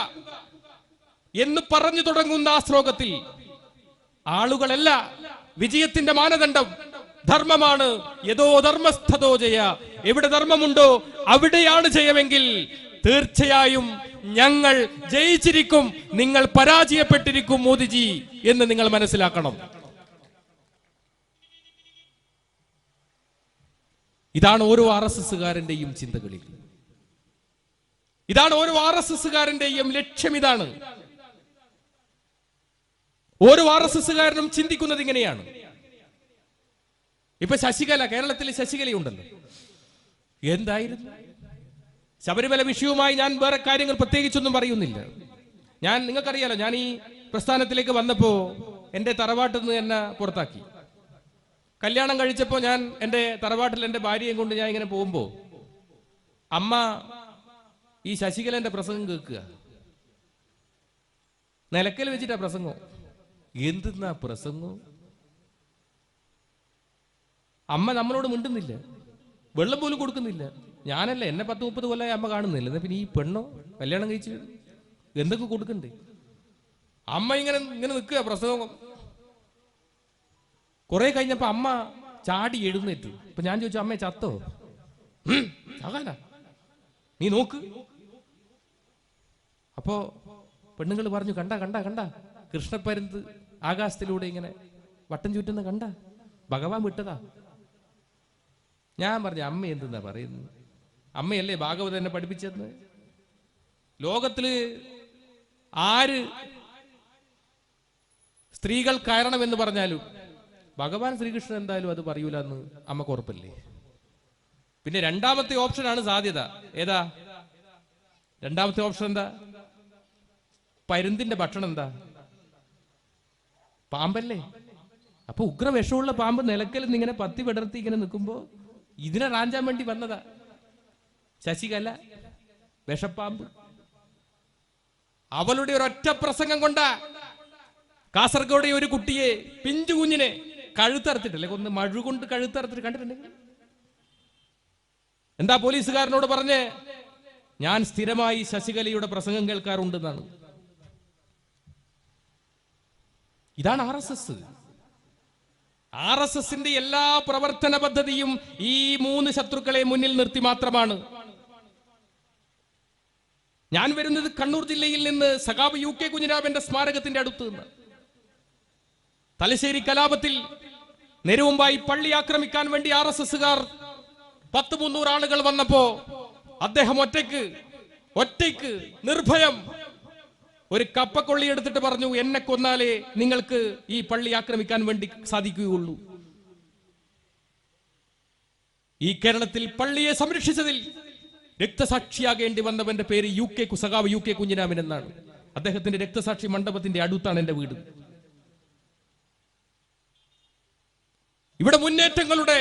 എന്ന് പറഞ്ഞു തുടങ്ങുന്ന ആ ശ്ലോകത്തിൽ ആളുകളല്ല വിജയത്തിന്റെ മാനദണ്ഡം, ധർമ്മമാണ്. യഥോ ധർമ്മസ്ഥതോ ജയ. എവിടെ ധർമ്മമുണ്ടോ അവിടെയാണ് ജയമെങ്കിൽ തീർച്ചയായും ഞങ്ങൾ ജയിച്ചിരിക്കും, നിങ്ങൾ പരാജയപ്പെട്ടിരിക്കും മോദിജി എന്ന് നിങ്ങൾ മനസ്സിലാക്കണം. ഇതാണ് ഓരോ RSSകാരന്റെയും ചിന്തകളിൽ, ഇതാണ് ഓരോ RSSകാരന്റെയും ലക്ഷ്യം. ഇതാണ് ഓരോ RSSകാരനും ചിന്തിക്കുന്നത് ഇങ്ങനെയാണ്. ഇപ്പൊ ശശികല, കേരളത്തിൽ ശശികലയുണ്ടല്ലോ. എന്തായിരുന്നു ശബരിമല വിഷയവുമായി ഞാൻ വേറെ കാര്യങ്ങൾ പ്രത്യേകിച്ചൊന്നും പറയുന്നില്ല. നിങ്ങൾക്കറിയാലോ, ഞാൻ ഈ പ്രസ്ഥാനത്തിലേക്ക് വന്നപ്പോ എന്റെ തറവാട്ടിൽ നിന്ന് എന്നെ പുറത്താക്കി. കല്യാണം കഴിച്ചപ്പോ ഞാൻ എന്റെ തറവാട്ടിൽ എന്റെ ഭാര്യയും കൊണ്ട് ഞാൻ ഇങ്ങനെ പോകുമ്പോ അമ്മ ഈ ശശികലന്റെ പ്രസംഗം കേൾക്കുക. നിലക്കൽ വെച്ചിട്ടാ പ്രസംഗം. എന്തെന്നാ പ്രസംഗം? അമ്മ നമ്മളോട് മിണ്ടുന്നില്ല, വെള്ളം പോലും കൊടുക്കുന്നില്ല. ഞാനല്ല, എന്നെ 10-30 കൊല്ലമായി അമ്മ കാണുന്നില്ല. എന്നാ പിന്നെ ഈ പെണ്ണോ കല്യാണം കഴിച്ച് എന്തൊക്കെ കൊടുക്കണ്ടേ? അമ്മ ഇങ്ങനെ ഇങ്ങനെ നിൽക്കുക പ്രസംഗം. കുറെ കഴിഞ്ഞപ്പോ അമ്മ ചാടി എഴുന്നേറ്റു. അപ്പൊ ഞാൻ ചോദിച്ചു, അമ്മേ ചത്തോ? ചാകാനാ, നീ നോക്ക്. അപ്പോ പെണ്ണുങ്ങൾ പറഞ്ഞു, കണ്ട കണ്ട കണ്ട കൃഷ്ണപ്പരുന്ത് ആകാശത്തിലൂടെ ഇങ്ങനെ വട്ടം ചുറ്റുന്ന കണ്ട, ഭഗവാൻ വിട്ടതാ. ഞാൻ പറഞ്ഞു, അമ്മ എന്തെന്നാ പറയുന്നത്? അമ്മയല്ലേ ഭാഗവതം എന്നെ പഠിപ്പിച്ചെന്ന്. ലോകത്തില് ആര് സ്ത്രീകൾ കയറണമെന്ന് പറഞ്ഞാലും ഭഗവാൻ ശ്രീകൃഷ്ണൻ എന്തായാലും അത് പറയൂല എന്ന് അമ്മക്ക് ഉറപ്പല്ലേ? പിന്നെ രണ്ടാമത്തെ ഓപ്ഷനാണ് സാധ്യത. ഏതാ രണ്ടാമത്തെ ഓപ്ഷൻ? എന്താ? പരുന്തിന്റെ ഭക്ഷണം എന്താ? പാമ്പല്ലേ? അപ്പൊ ഉഗ്ര വിഷമുള്ള പാമ്പ് നിലക്കൽ ഇങ്ങനെ പത്തി വിടർത്തി ഇങ്ങനെ നിൽക്കുമ്പോ ഇതിനെ റാഞ്ചാൻ വേണ്ടി വന്നതാ ശശികല, വിഷപ്പാമ്പ്. അവളുടെ ഒരൊറ്റ പ്രസംഗം കൊണ്ടാ കാസർഗോഡ് ഒരു കുട്ടിയെ, പിഞ്ചു കുഞ്ഞിനെ കഴുത്തറുത്തിട്ടല്ലേ കൊന്ന്, മഴുകൊണ്ട് കഴുത്തറുത്തിട്ട് കണ്ടിട്ടുണ്ടെങ്കിൽ. എന്താ പോലീസുകാരനോട് പറഞ്ഞേ? ഞാൻ സ്ഥിരമായി ശശികലയുടെ പ്രസംഗം കേൾക്കാറുണ്ടെന്നാണ്. ഇതാണ് RSS. RSSന്റെ എല്ലാ പ്രവർത്തന പദ്ധതിയും ഈ 3 ശത്രുക്കളെ മുന്നിൽ നിർത്തി മാത്രമാണ്. ഞാൻ വരുന്നത് കണ്ണൂർ ജില്ലയിൽ നിന്ന്, സഖാബ് UK കുഞ്ഞിരാമന്റെ സ്മാരകത്തിന്റെ അടുത്ത് നിന്ന്. തലശ്ശേരി കലാപത്തിൽ നെരുവുമ്പായി പള്ളി ആക്രമിക്കാൻ വേണ്ടി RSSകാർ 100-300 ആളുകൾ വന്നപ്പോ അദ്ദേഹം ഒറ്റയ്ക്ക് നിർഭയം ഒരു കപ്പക്കൊള്ളി എടുത്തിട്ട് പറഞ്ഞു, എന്നെ കൊന്നാലേ നിങ്ങൾക്ക് ഈ പള്ളി ആക്രമിക്കാൻ വേണ്ടി സാധിക്കുകയുള്ളൂ. ഈ കേരളത്തിൽ പള്ളിയെ സംരക്ഷിച്ചതിൽ രക്തസാക്ഷിയാകേണ്ടി വന്നവന്റെ പേര് സഖാവ് UK കുഞ്ഞിരാമൻ എന്നാണ്. അദ്ദേഹത്തിന്റെ രക്തസാക്ഷി മണ്ഡപത്തിന്റെ അടുത്താണ് എന്റെ വീട്. ഇവിടെ മുന്നേറ്റങ്ങളുടെ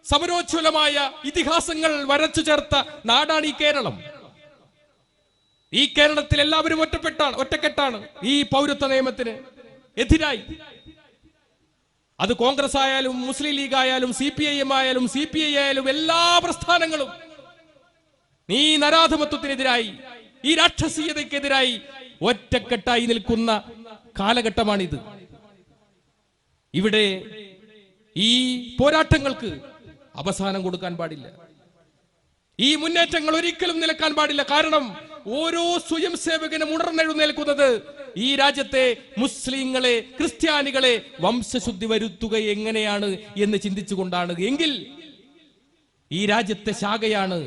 സമരോജ്വലമായ ഇതിഹാസങ്ങൾ വരച്ചു ചേർത്ത നാടാണ് ഈ കേരളം. ഈ കേരളത്തിൽ എല്ലാവരും ഒറ്റക്കെട്ടാണ് ഈ പൗരത്വ നിയമത്തിന് എതിരായി. അത് കോൺഗ്രസ് ആയാലും, മുസ്ലിം ലീഗ് ആയാലും, CPIM ആയാലും, CPI ആയാലും, എല്ലാ പ്രസ്ഥാനങ്ങളും ഈ നരാധമത്വത്തിനെതിരായി, ഈ രാക്ഷസീയതയ്ക്കെതിരായി ഒറ്റക്കെട്ടായി നിൽക്കുന്ന കാലഘട്ടമാണിത്. ഇവിടെ ഈ പോരാട്ടങ്ങൾക്ക് അവസാനം കൊടുക്കാൻ പാടില്ല. ഈ മുന്നേറ്റങ്ങൾ ഒരിക്കലും നിലക്കാൻ പാടില്ല. കാരണം ഓരോ സ്വയം സേവകനും ഉണർന്നെഴുന്നേൽക്കുന്നത് ഈ രാജ്യത്തെ മുസ്ലിങ്ങളെ, ക്രിസ്ത്യാനികളെ വംശശുദ്ധി വരുത്തുക എങ്ങനെയാണ് എന്ന് ചിന്തിച്ചുകൊണ്ടാണ്. എങ്കിൽ ഈ രാജ്യത്തെ ശാഖയാണ്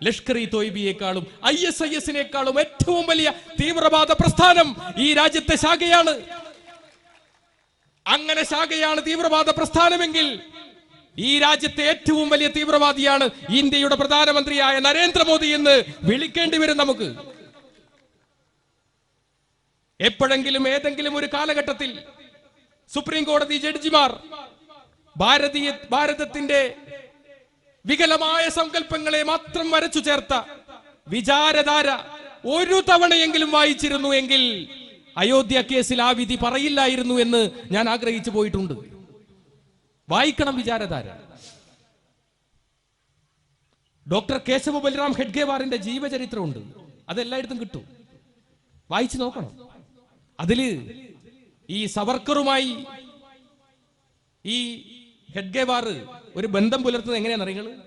ലഷ്കർ-ഇ തോയ്ബിയേക്കാളും ISISനേക്കാളും ഏറ്റവും വലിയ തീവ്രവാദ പ്രസ്ഥാനം ഈ രാജ്യത്തെ ശാഖയാണ്. അങ്ങനെ ശാഖയാണ് തീവ്രവാദ പ്രസ്ഥാനമെങ്കിൽ ഈ രാജ്യത്തെ ഏറ്റവും വലിയ തീവ്രവാദിയാണ് ഇന്ത്യയുടെ പ്രധാനമന്ത്രിയായ നരേന്ദ്രമോദി എന്ന് വിളിക്കേണ്ടി വരും നമുക്ക്. എപ്പോഴെങ്കിലും ഏതെങ്കിലും ഒരു കാലഘട്ടത്തിൽ സുപ്രീം കോടതി ജഡ്ജിമാർ ഭാരതത്തിന്റെ വികലമായ സങ്കല്പങ്ങളെ മാത്രം വരച്ചു ചേർത്ത വിചാരധാര ഒരു തവണയെങ്കിലും വായിച്ചിരുന്നു എങ്കിൽ അയോധ്യ കേസിൽ ആ വിധി പറയില്ലായിരുന്നു എന്ന് ഞാൻ ആഗ്രഹിച്ചു പോയിട്ടുണ്ട്. വായിക്കണം വിചാരധാര. ഡോക്ടർ കേശവ ബൽറാം ഹെഡ്ഗേവാറിന്റെ ജീവചരിത്രമുണ്ട്, അതെല്ലായിടത്തും കിട്ടും, വായിച്ചു നോക്കണം. അതില് ഈ സവർക്കറുമായി ഈ ഹെഡ്ഗേവാർ ഒരു ബന്ധം പുലർത്തുന്നത് എങ്ങനെയാണെന്ന് അറിയുന്നത്?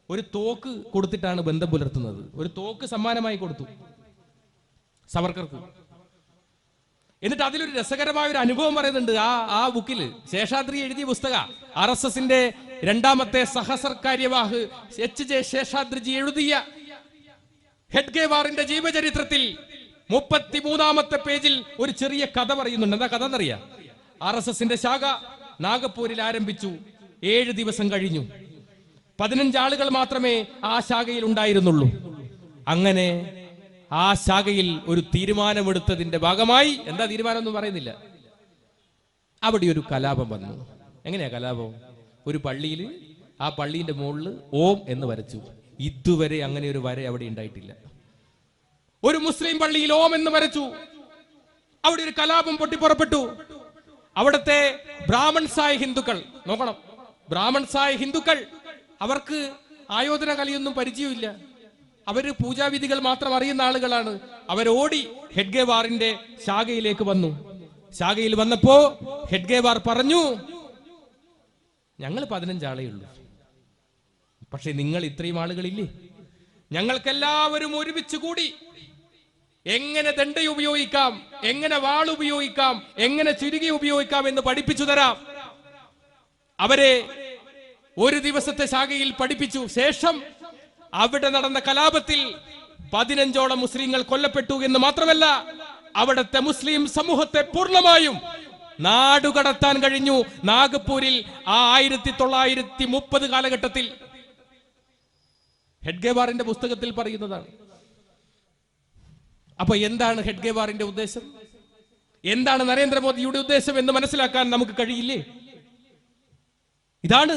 ഒരു തോക്ക് കൊടുത്തിട്ടാണ് ബന്ധം പുലർത്തുന്നത്. ഒരു തോക്ക് സമ്മാനമായി കൊടുത്തു സവർക്കർക്ക്. എന്നിട്ട് അതിലൊരു രസകരമായ ഒരു അനുഭവം പറയുന്നുണ്ട് ആ ബുക്കില്. ശേഷാദ്രി എഴുതിയ പുസ്തക, RSSന്റെ രണ്ടാമത്തെ സഹസർക്കാര്യവാഹ് HJ ശേഷാദ്രിജി എഴുതിയ ഹെഡ്ഗേവാറിന്റെ ജീവചരിത്രത്തിൽ 33-ാമത്തെ പേജിൽ ഒരു ചെറിയ കഥ പറയുന്നുണ്ട്. എന്താ കഥ എന്നറിയാം? RSSന്റെ ശാഖ നാഗപ്പൂരിൽ ആരംഭിച്ചു. 7 ദിവസം കഴിഞ്ഞു. 15 ആളുകൾ മാത്രമേ ആ ശാഖയിൽ ഉണ്ടായിരുന്നുള്ളൂ. അങ്ങനെ ആ ശാഖയിൽ ഒരു തീരുമാനമെടുത്തതിന്റെ ഭാഗമായി, എന്താ തീരുമാനം ഒന്നും പറയുന്നില്ല, അവിടെ ഒരു കലാപം വന്നു. എങ്ങനെയാ കലാപം? ഒരു പള്ളിയിൽ, ആ പള്ളിന്റെ മുകളിൽ ഓം എന്ന് വരച്ചു. ഇതുവരെ അങ്ങനെ ഒരു വര അവിടെ ഉണ്ടായിട്ടില്ല. ഒരു മുസ്ലിം പള്ളിയിൽ ഓം എന്ന് വരച്ചു. അവിടെ ഒരു കലാപം പൊട്ടിപ്പുറപ്പെട്ടു. അവിടുത്തെ ബ്രാഹ്മൺസായ ഹിന്ദുക്കൾ, നോക്കണം, ബ്രാഹ്മൺസായ ഹിന്ദുക്കൾ, അവർക്ക് ആയോധന കലയൊന്നും പരിചയമില്ല. അവര് പൂജാവിധികൾ മാത്രം അറിയുന്ന ആളുകളാണ്. അവരോടി ഹെഡ്ഗേവാറിന്റെ ശാഖയിലേക്ക് വന്നു. ശാഖയിൽ വന്നപ്പോ ഹെഡ്ഗേവാർ പറഞ്ഞു, ഞങ്ങൾ 15 ആളേ ഉള്ളൂ, പക്ഷെ നിങ്ങൾ ഇത്രയും ആളുകളില്ലേ? ഞങ്ങൾക്കെല്ലാവരും ഒരുമിച്ച് കൂടി എങ്ങനെ ദണ്ഡ ഉപയോഗിക്കാം, എങ്ങനെ വാൾ ഉപയോഗിക്കാം, എങ്ങനെ ചുരുകി ഉപയോഗിക്കാം എന്ന് പഠിപ്പിച്ചു തരാം. അവരെ ഒരു ദിവസത്തെ ശാഖയിൽ പഠിപ്പിച്ചു. ശേഷം അവിടെ നടന്ന കലാപത്തിൽ 15ഓളം മുസ്ലിങ്ങൾ കൊല്ലപ്പെട്ടു എന്ന് മാത്രമല്ല, അവിടുത്തെ മുസ്ലിം സമൂഹത്തെ പൂർണ്ണമായും നാടുകടത്താൻ കഴിഞ്ഞു. നാഗപ്പൂരിൽ ആ 1930 കാലഘട്ടത്തിൽ ഹെഡ്ഗേവാറിന്റെ പുസ്തകത്തിൽ പറയുന്നതാണ്. അപ്പൊ എന്താണ് ഹെഡ്ഗേവാറിന്റെ ഉദ്ദേശം, എന്താണ് നരേന്ദ്രമോദിയുടെ ഉദ്ദേശം എന്ന് മനസ്സിലാക്കാൻ നമുക്ക് കഴിയില്ലേ? ഇതാണ്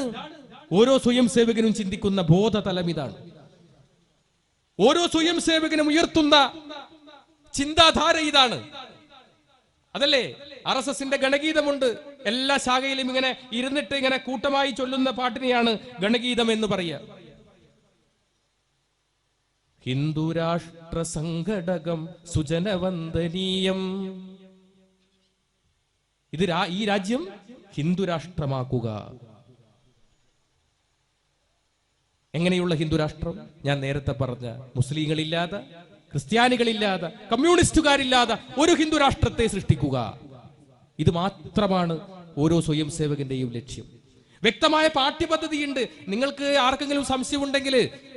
ഓരോ സ്വയം സേവകനും ചിന്തിക്കുന്ന ബോധതലം. ഇതാണ് ഓരോ സ്വയം സേവകനും ഉയർത്തുന്ന ചിന്താധാര. ഇതാണ്, അതല്ലേ RSSന്റെ ഗണഗീതമുണ്ട്. എല്ലാ ശാഖയിലും ഇങ്ങനെ ഇരുന്നിട്ട് ഇങ്ങനെ കൂട്ടമായി ചൊല്ലുന്ന പാട്ടിനെയാണ് ഗണഗീതം എന്ന് പറയുക. ഹിന്ദുരാഷ്ട്ര സംഘടകം സുജനവന്ദനീയം. ഇത് ഈ രാജ്യം ഹിന്ദുരാഷ്ട്രമാക്കുക. എങ്ങനെയുള്ള ഹിന്ദുരാഷ്ട്രം? ഞാൻ നേരത്തെ പറഞ്ഞ മുസ്ലിങ്ങളില്ലാതെ, ക്രിസ്ത്യാനികളില്ലാതെ, കമ്മ്യൂണിസ്റ്റുകാരില്ലാതെ ഒരു ഹിന്ദുരാഷ്ട്രത്തെ സൃഷ്ടിക്കുക. ഇത് മാത്രമാണ് ഓരോ സ്വയം സേവകന്റെയും ലക്ഷ്യം. വ്യക്തമായ പാഠ്യപദ്ധതിയുണ്ട്. നിങ്ങൾക്ക് ആർക്കെങ്കിലും സംശയമുണ്ടെങ്കിൽ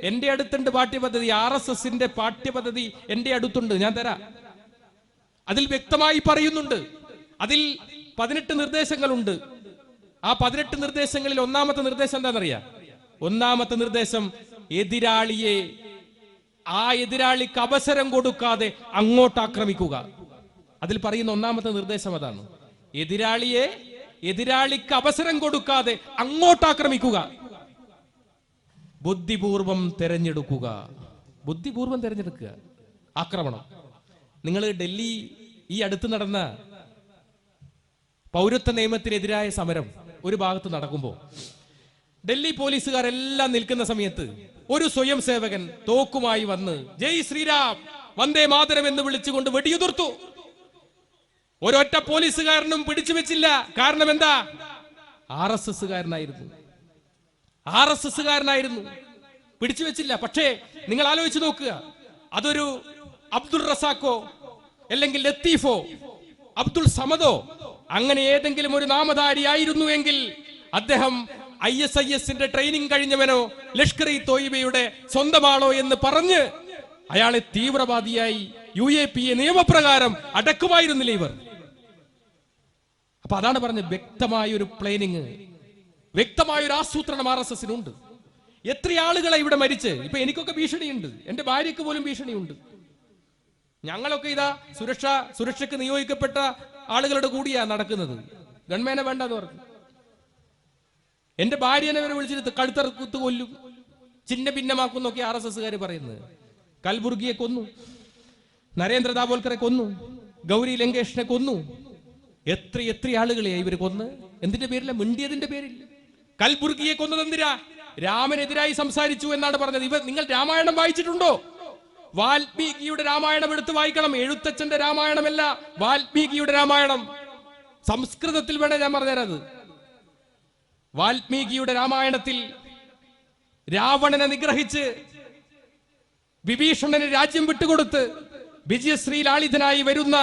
എന്റെ അടുത്തുണ്ട് പാഠ്യപദ്ധതി. RSSന്റെ പാഠ്യപദ്ധതി എന്റെ അടുത്തുണ്ട്, ഞാൻ തരാം. അതിൽ വ്യക്തമായി പറയുന്നുണ്ട്. അതിൽ 18 നിർദ്ദേശങ്ങളുണ്ട്. ആ 18 നിർദ്ദേശങ്ങളിൽ ഒന്നാമത്തെ നിർദ്ദേശം എന്താണെന്നറിയാം? ഒന്നാമത്തെ നിർദ്ദേശം, എതിരാളിക്ക് അവസരം കൊടുക്കാതെ അങ്ങോട്ട് ആക്രമിക്കുക. അതിൽ പറയുന്ന ഒന്നാമത്തെ നിർദ്ദേശം അതാണ്. എതിരാളിക്ക് അവസരം കൊടുക്കാതെ അങ്ങോട്ട് ആക്രമിക്കുക. ബുദ്ധിപൂർവം തെരഞ്ഞെടുക്കുക. ബുദ്ധിപൂർവം തെരഞ്ഞെടുക്കുക ആക്രമണം. നിങ്ങൾ ഡൽഹി ഈ അടുത്ത് നടന്ന പൗരത്വ നിയമത്തിനെതിരായ സമരം ഒരു ഭാഗത്ത് നടക്കുമ്പോൾ ഡൽഹി പോലീസുകാരെല്ലാം നിൽക്കുന്ന സമയത്ത് ഒരു സ്വയം സേവകൻ തോക്കുമായി വന്ന് ജയ് ശ്രീരാം വന്ദേ മാതരം എന്ന് വിളിച്ചുകൊണ്ട് വെടിയുതിർത്തു. ഒരൊറ്റ പോലീസുകാരനും പിടിച്ചു വെച്ചില്ല. കാരണം എന്താ? RSSകാരനായിരുന്നു. പിടിച്ചു വെച്ചില്ല. പക്ഷേ നിങ്ങൾ ആലോചിച്ച് നോക്കുക, അതൊരു അബ്ദുൾ റസാഖോ അല്ലെങ്കിൽ ലത്തീഫോ അബ്ദുൾ സമദോ അങ്ങനെ ഏതെങ്കിലും ഒരു നാമധാരി ആയിരുന്നു എങ്കിൽ അദ്ദേഹം ISISന്റെ ട്രെയിനിങ് കഴിഞ്ഞവനോ ലഷ്കർ-ഇ തോയ്ബയുടെ സ്വന്തമാണോ എന്ന് പറഞ്ഞ് അയാളെ തീവ്രവാദിയായി UAPA നിയമപ്രകാരം അടക്കുമായിരുന്നില്ല ഇവർ. അപ്പൊ അതാണ് പറഞ്ഞത്, വ്യക്തമായൊരു പ്ലാനിങ്, വ്യക്തമായൊരു ആസൂത്രണം RSSനുണ്ട്. എത്ര ആളുകളെ ഇവിടെ മരിച്ച്. ഇപ്പൊ എനിക്കൊക്കെ ഭീഷണിയുണ്ട്, എന്റെ ഭാര്യയ്ക്ക് പോലും ഭീഷണിയുണ്ട്. ഞങ്ങളൊക്കെ ഇതാ സുരക്ഷയ്ക്ക് നിയോഗിക്കപ്പെട്ട ആളുകളുടെ കൂടിയാ നടക്കുന്നത്. ഗവൺമെന്റിനെ വേണ്ടെന്ന് പറഞ്ഞു. എന്റെ ഭാര്യനെ വരെ വിളിച്ചിട്ട് കഴുത്തറുത്ത് കൊല്ലും, ചിഹ്ന ഭിന്നമാക്കുന്നൊക്കെ RSSകാര് പറയുന്നത്. കൽബുർഗിയെ കൊന്നു, നരേന്ദ്ര ദാബോൽക്കറെ കൊന്നു, ഗൗരി ലങ്കേഷിനെ കൊന്നു. എത്ര ആളുകളെയാ ഇവര് കൊന്ന്? എന്തിന്റെ പേരില്ല? മിണ്ടിയതിന്റെ പേരിൽ. കൽബുർഗിയെ കൊന്നത് എന്തിനാ? രാമനെതിരായി സംസാരിച്ചു എന്നാണ് പറഞ്ഞത്. നിങ്ങൾ രാമായണം വായിച്ചിട്ടുണ്ടോ? വാൽമീകിയുടെ രാമായണം എടുത്ത് വായിക്കണം. എഴുത്തച്ഛന്റെ രാമായണമല്ല, വാൽമീകിയുടെ രാമായണം. സംസ്കൃതത്തിൽ വേണേ ഞാൻ പറഞ്ഞുതരാത്. വാൽമീകിയുടെ രാമായണത്തിൽ രാവണനെ നിഗ്രഹിച്ച് വിഭീഷണന് രാജ്യം വിട്ടുകൊടുത്ത് വിജയശ്രീ ലാളിതനായി വരുന്ന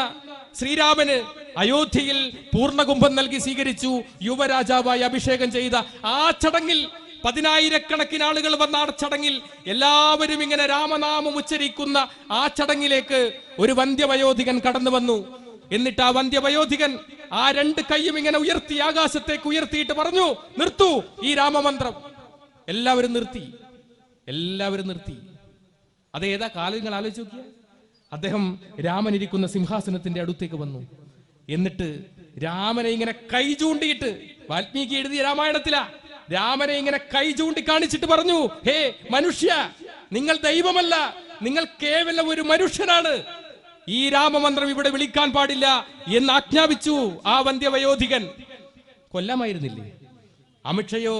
ശ്രീരാമന് അയോധ്യയിൽ പൂർണ്ണകുംഭം നൽകി സ്വീകരിച്ചു. യുവരാജാവായി അഭിഷേകം ചെയ്ത ആ ചടങ്ങിൽ 10,000-കണക്കിന് ആളുകൾ വന്ന ആ ചടങ്ങിൽ എല്ലാവരും ഇങ്ങനെ രാമനാമം ഉച്ചരിക്കുന്ന ആ ചടങ്ങിലേക്ക് ഒരു വന്ധ്യവയോധികൻ കടന്നു വന്നു. എന്നിട്ട് ആ വന്ധ്യവയോധികൻ ആ 2 കൈയും ഇങ്ങനെ ഉയർത്തി ആകാശത്തേക്ക് ഉയർത്തിയിട്ട് പറഞ്ഞു, നിർത്തൂ ഈ രാമമന്ത്രം. എല്ലാവരും നിർത്തി. അതേതാ കാലം നിങ്ങൾ ആലോചിച്ച് നോക്കിയ. അദ്ദേഹം രാമൻ ഇരിക്കുന്ന സിംഹാസനത്തിന്റെ അടുത്തേക്ക് വന്നു. എന്നിട്ട് രാമനെ ഇങ്ങനെ കൈ ചൂണ്ടിയിട്ട്, വാൽമീകി എഴുതിയ രാമായണത്തിലാ, രാമനെ ഇങ്ങനെ കൈ ചൂണ്ടി കാണിച്ചിട്ട് പറഞ്ഞു, ഹേ മനുഷ്യ, നിങ്ങൾ ദൈവമല്ല, നിങ്ങൾ കേവലം ഒരു മനുഷ്യനാണ്. ഈ രാമമന്ത്രം ഇവിടെ വിളിക്കാൻ പാടില്ല എന്ന് ആജ്ഞാപിച്ചു ആ വന്ധ്യവയോധികൻ. കൊല്ലാമായിരുന്നില്ലേ? അമിത്ഷയോ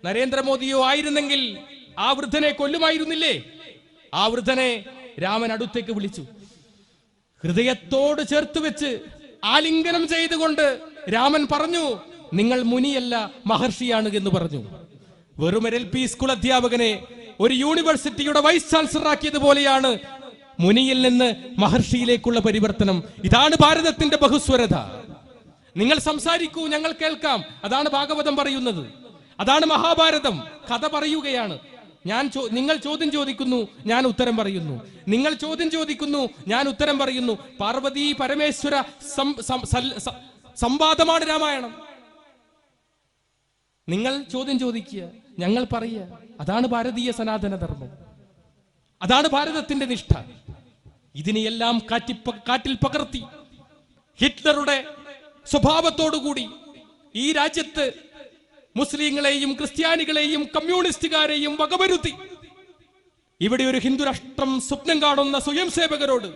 നരേന്ദ്രമോദിയോ ആയിരുന്നെങ്കിൽ ആ വൃദ്ധനെ കൊല്ലുമായിരുന്നില്ലേ? ആ വൃദ്ധനെ രാമൻ അടുത്തേക്ക് വിളിച്ചു. ഹൃദയത്തോട് ചേർത്ത് വെച്ച് ആലിംഗനം ചെയ്തുകൊണ്ട് രാമൻ പറഞ്ഞു, നിങ്ങൾ മുനിയല്ല മഹർഷിയാണ് എന്ന് പറഞ്ഞു. വെറും LP സ്കൂൾ അധ്യാപകനെ ഒരു യൂണിവേഴ്സിറ്റിയുടെ വൈസ് ചാൻസലർ ആക്കിയതുപോലെയാണ് മുനിയിൽ നിന്ന് മഹർഷിയിലേക്കുള്ള പരിവർത്തനം. ഇതാണ് ഭാരതത്തിന്റെ ബഹുസ്വരത. നിങ്ങൾ സംസാരിക്കൂ, ഞങ്ങൾ കേൾക്കാം. അതാണ് ഭാഗവതം പറയുന്നത്, അതാണ് മഹാഭാരതം. കഥ പറയുകയാണ്. നിങ്ങൾ ചോദ്യം ചോദിക്കുന്നു, ഞാൻ ഉത്തരം പറയുന്നു. നിങ്ങൾ ചോദ്യം ചോദിക്കുന്നു, ഞാൻ ഉത്തരം പറയുന്നു. പാർവതി പരമേശ്വര സംവാദമാണ് രാമായണം. നിങ്ങൾ ചോദ്യം ചോദിക്കുക, ഞങ്ങൾ പറയുക. അതാണ് ഭാരതീയ സനാതന ധർമ്മം, അതാണ് ഭാരതത്തിന്റെ നിഷ്ഠ. ഇതിനെയെല്ലാം കാറ്റിൽ പകർത്തി ഹിറ്റ്ലറുടെ സ്വഭാവത്തോടുകൂടി ഈ രാജ്യത്ത് മുസ്ലിങ്ങളെയും ക്രിസ്ത്യാനികളെയും കമ്മ്യൂണിസ്റ്റുകാരെയും വകവരുത്തി ഇവിടെ ഒരു ഹിന്ദു രാഷ്ട്രം സ്വപ്നം കാണുന്ന സ്വയം സേവകരോട്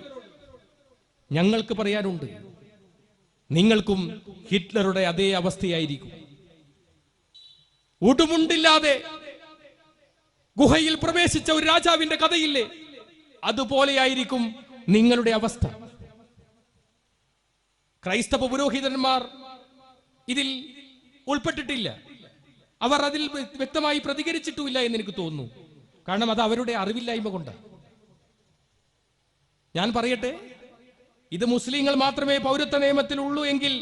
ഞങ്ങൾക്ക് പറയാനുണ്ട്, നിങ്ങൾക്കും ഹിറ്റ്ലറുടെ അതേ അവസ്ഥയായിരിക്കും. ഉടുമുണ്ടില്ലാതെ ഗുഹയിൽ പ്രവേശിച്ച ഒരു രാജാവിന്റെ കഥയില്ലേ, അതുപോലെയായിരിക്കും നിങ്ങളുടെ അവസ്ഥ. ക്രൈസ്തവ പുരോഹിതന്മാർ ഇതിൽ ഉൾപ്പെട്ടിട്ടില്ല. അവർ അതിൽ വ്യക്തമായി പ്രതികരിച്ചിട്ടുമില്ല എന്ന് എനിക്ക് തോന്നുന്നു. കാരണം അത് അവരുടെ അറിവില്ലായ്മ കൊണ്ടാണ്. ഞാൻ പറയട്ടെ, ഇത് മുസ്ലിങ്ങൾ മാത്രമേ പൗരത്വ നിയമത്തിലുള്ളൂ എങ്കിൽ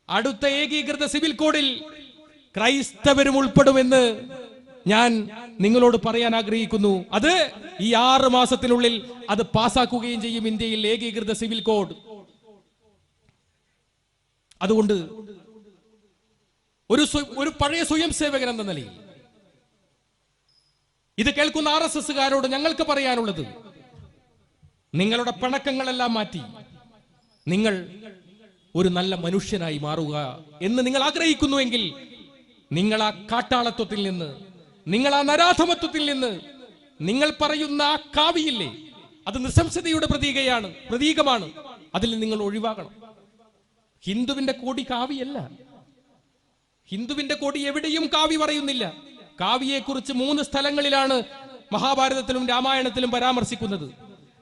അടുത്ത ഏകീകൃത സിവിൽ കോഡിൽ ക്രൈസ്തവരും ഉൾപ്പെടുമെന്ന് ഞാൻ നിങ്ങളോട് പറയാൻ ആഗ്രഹിക്കുന്നു. അത് ഈ 6 മാസത്തിനുള്ളിൽ അത് പാസാക്കുകയും ചെയ്യും ഇന്ത്യയിൽ ഏകീകൃത സിവിൽ കോഡ്. അതുകൊണ്ട് ഒരു പഴയ സ്വയം സേവകൻ എന്ന നിലയിൽ ഇത് കേൾക്കുന്ന RSSകാരോട് ഞങ്ങൾക്ക് പറയാനുള്ളത്, നിങ്ങളുടെ പിണക്കങ്ങളെല്ലാം മാറ്റി നിങ്ങൾ ഒരു നല്ല മനുഷ്യനായി മാറുക എന്ന് നിങ്ങൾ ആഗ്രഹിക്കുന്നുവെങ്കിൽ നിങ്ങൾ ആ കാട്ടാളത്വത്തിൽ നിന്ന്, നിങ്ങൾ ആ നരാധമത്വത്തിൽ നിന്ന്, നിങ്ങൾ പറയുന്ന ആ കാവിയില്ലേ, അത് നിസ്സംശതയുടെ പ്രതീകമാണ്. അതിൽ നിങ്ങൾ ഒഴിവാകണം. ഹിന്ദുവിന്റെ കോടി കാവിയല്ല. ഹിന്ദുവിന്റെ കോടി എവിടെയും കാവി പറയുന്നില്ല. കാവിയെ കുറിച്ച് 3 സ്ഥലങ്ങളിലാണ് മഹാഭാരതത്തിലും രാമായണത്തിലും പരാമർശിക്കുന്നത്.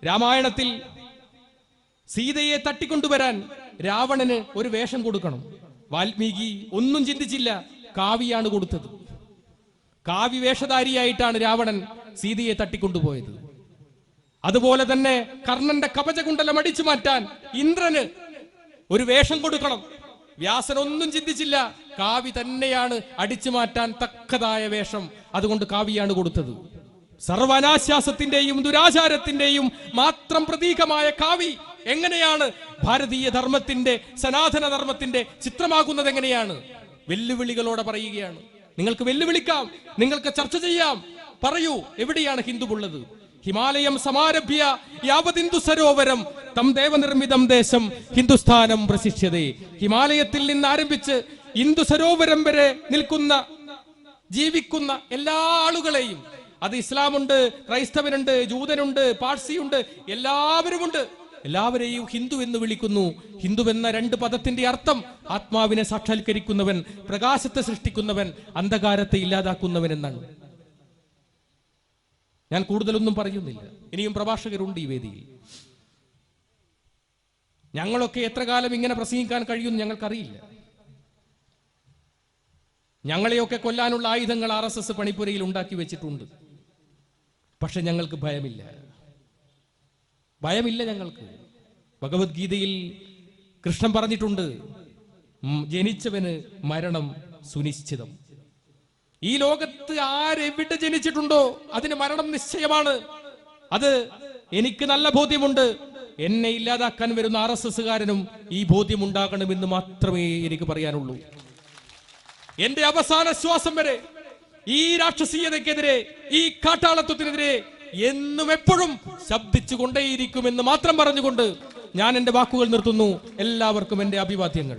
രാമായണത്തിൽ സീതയെ തട്ടിക്കൊണ്ടുവരാൻ രാവണന് ഒരു വേഷം കൊടുക്കണം. വാൽമീകി ഒന്നും ചിന്തിച്ചില്ല, കാവിയാണ് കൊടുത്തത്. കാവി വേഷധാരിയായിട്ടാണ് രാവണൻ സീതയെ തട്ടിക്കൊണ്ടുപോയത്. അതുപോലെ തന്നെ കർണന്റെ കവചകുണ്ടലം അടിച്ചു മാറ്റാൻ ഇന്ദ്രന് ഒരു വേഷം കൊടുക്കണം. വ്യാസൻ ഒന്നും ചിന്തിച്ചില്ല, കാവി തന്നെയാണ് അടിച്ചു മാറ്റാൻ തക്കതായ വേഷം. അതുകൊണ്ട് കാവിയാണ് കൊടുത്തത്. സർവനാശ്വാസത്തിന്റെയും ദുരാചാരത്തിന്റെയും മാത്രം പ്രതീകമായ കാവി എങ്ങനെയാണ് ഭാരതീയ ധർമ്മത്തിന്റെ, സനാതന ധർമ്മത്തിന്റെ ചിത്രമാകുന്നത്? എങ്ങനെയാണ്? വെല്ലുവിളികളോടെ പറയുകയാണ്. നിങ്ങൾക്ക് വെല്ലുവിളിക്കാം, നിങ്ങൾക്ക് ചർച്ച ചെയ്യാം. പറയൂ, എവിടെയാണ് ഹിന്ദുവുള്ളത്? ഹിമാലയം സമാരഭ്യ യാവതിന്ദു സരോവരം തം ദേവനിർമ്മിതം ദേശം ഹിന്ദുസ്ഥാനം പ്രശിഷ്യതേ. ഹിമാലയത്തിൽ നിന്ന് ആരംഭിച്ച് ഹിന്ദു സരോവരം വരെ നിൽക്കുന്ന, ജീവിക്കുന്ന എല്ലാ ആളുകളെയും, അത് ഇസ്ലാമുണ്ട്, ക്രൈസ്തവനുണ്ട്, ജൂതനുണ്ട്, പാഴ്സിയുണ്ട്, എല്ലാവരുമുണ്ട്. എല്ലാവരെയും ഹിന്ദു എന്ന് വിളിക്കുന്നു. ഹിന്ദു എന്ന 2 പദത്തിന്റെ അർത്ഥം ആത്മാവിനെ സാക്ഷാത്കരിക്കുന്നവൻ, പ്രകാശത്തെ സൃഷ്ടിക്കുന്നവൻ, അന്ധകാരത്തെ ഇല്ലാതാക്കുന്നവൻ എന്നാണ്. ഞാൻ കൂടുതലൊന്നും പറയുന്നില്ല. ഇനിയും പ്രഭാഷകരുണ്ട് ഈ വേദിയിൽ. ഞങ്ങളൊക്കെ എത്ര കാലം ഇങ്ങനെ പ്രസംഗിക്കാൻ കഴിയുമെന്ന് ഞങ്ങൾക്കറിയില്ല. ഞങ്ങളെയൊക്കെ കൊല്ലാനുള്ള ആയുധങ്ങൾ RSS പണിപ്പുരയിൽ ഉണ്ടാക്കി വെച്ചിട്ടുണ്ട്. പക്ഷെ ഞങ്ങൾക്ക് ഭയമില്ല. ഞങ്ങൾക്ക്. ഭഗവത്ഗീതയിൽ കൃഷ്ണൻ പറഞ്ഞിട്ടുണ്ട്, ജനിച്ചവന് മരണം സുനിശ്ചിതം. ഈ ലോകത്ത് ആരെവിടെ ജനിച്ചിട്ടുണ്ടോ അതിന് മരണം നിശ്ചയമാണ്. അത് എനിക്ക് നല്ല ബോധ്യമുണ്ട്. എന്നെ ഇല്ലാതാക്കാൻ വരുന്ന RSSകാരനും ഈ ബോധ്യം ഉണ്ടാകണമെന്ന് മാത്രമേ എനിക്ക് പറയാനുള്ളൂ. എന്റെ അവസാന ശ്വാസം വരെ ഈ രാക്ഷസീയതയ്ക്കെതിരെ, ഈ കാട്ടാളത്വത്തിനെതിരെ എന്നും എപ്പോഴും ശബ്ദിച്ചു കൊണ്ടേയിരിക്കുമെന്ന് മാത്രം പറഞ്ഞുകൊണ്ട് ഞാൻ എന്റെ വാക്കുകൾ നിർത്തുന്നു. എല്ലാവർക്കും എന്റെ അഭിവാദ്യങ്ങൾ.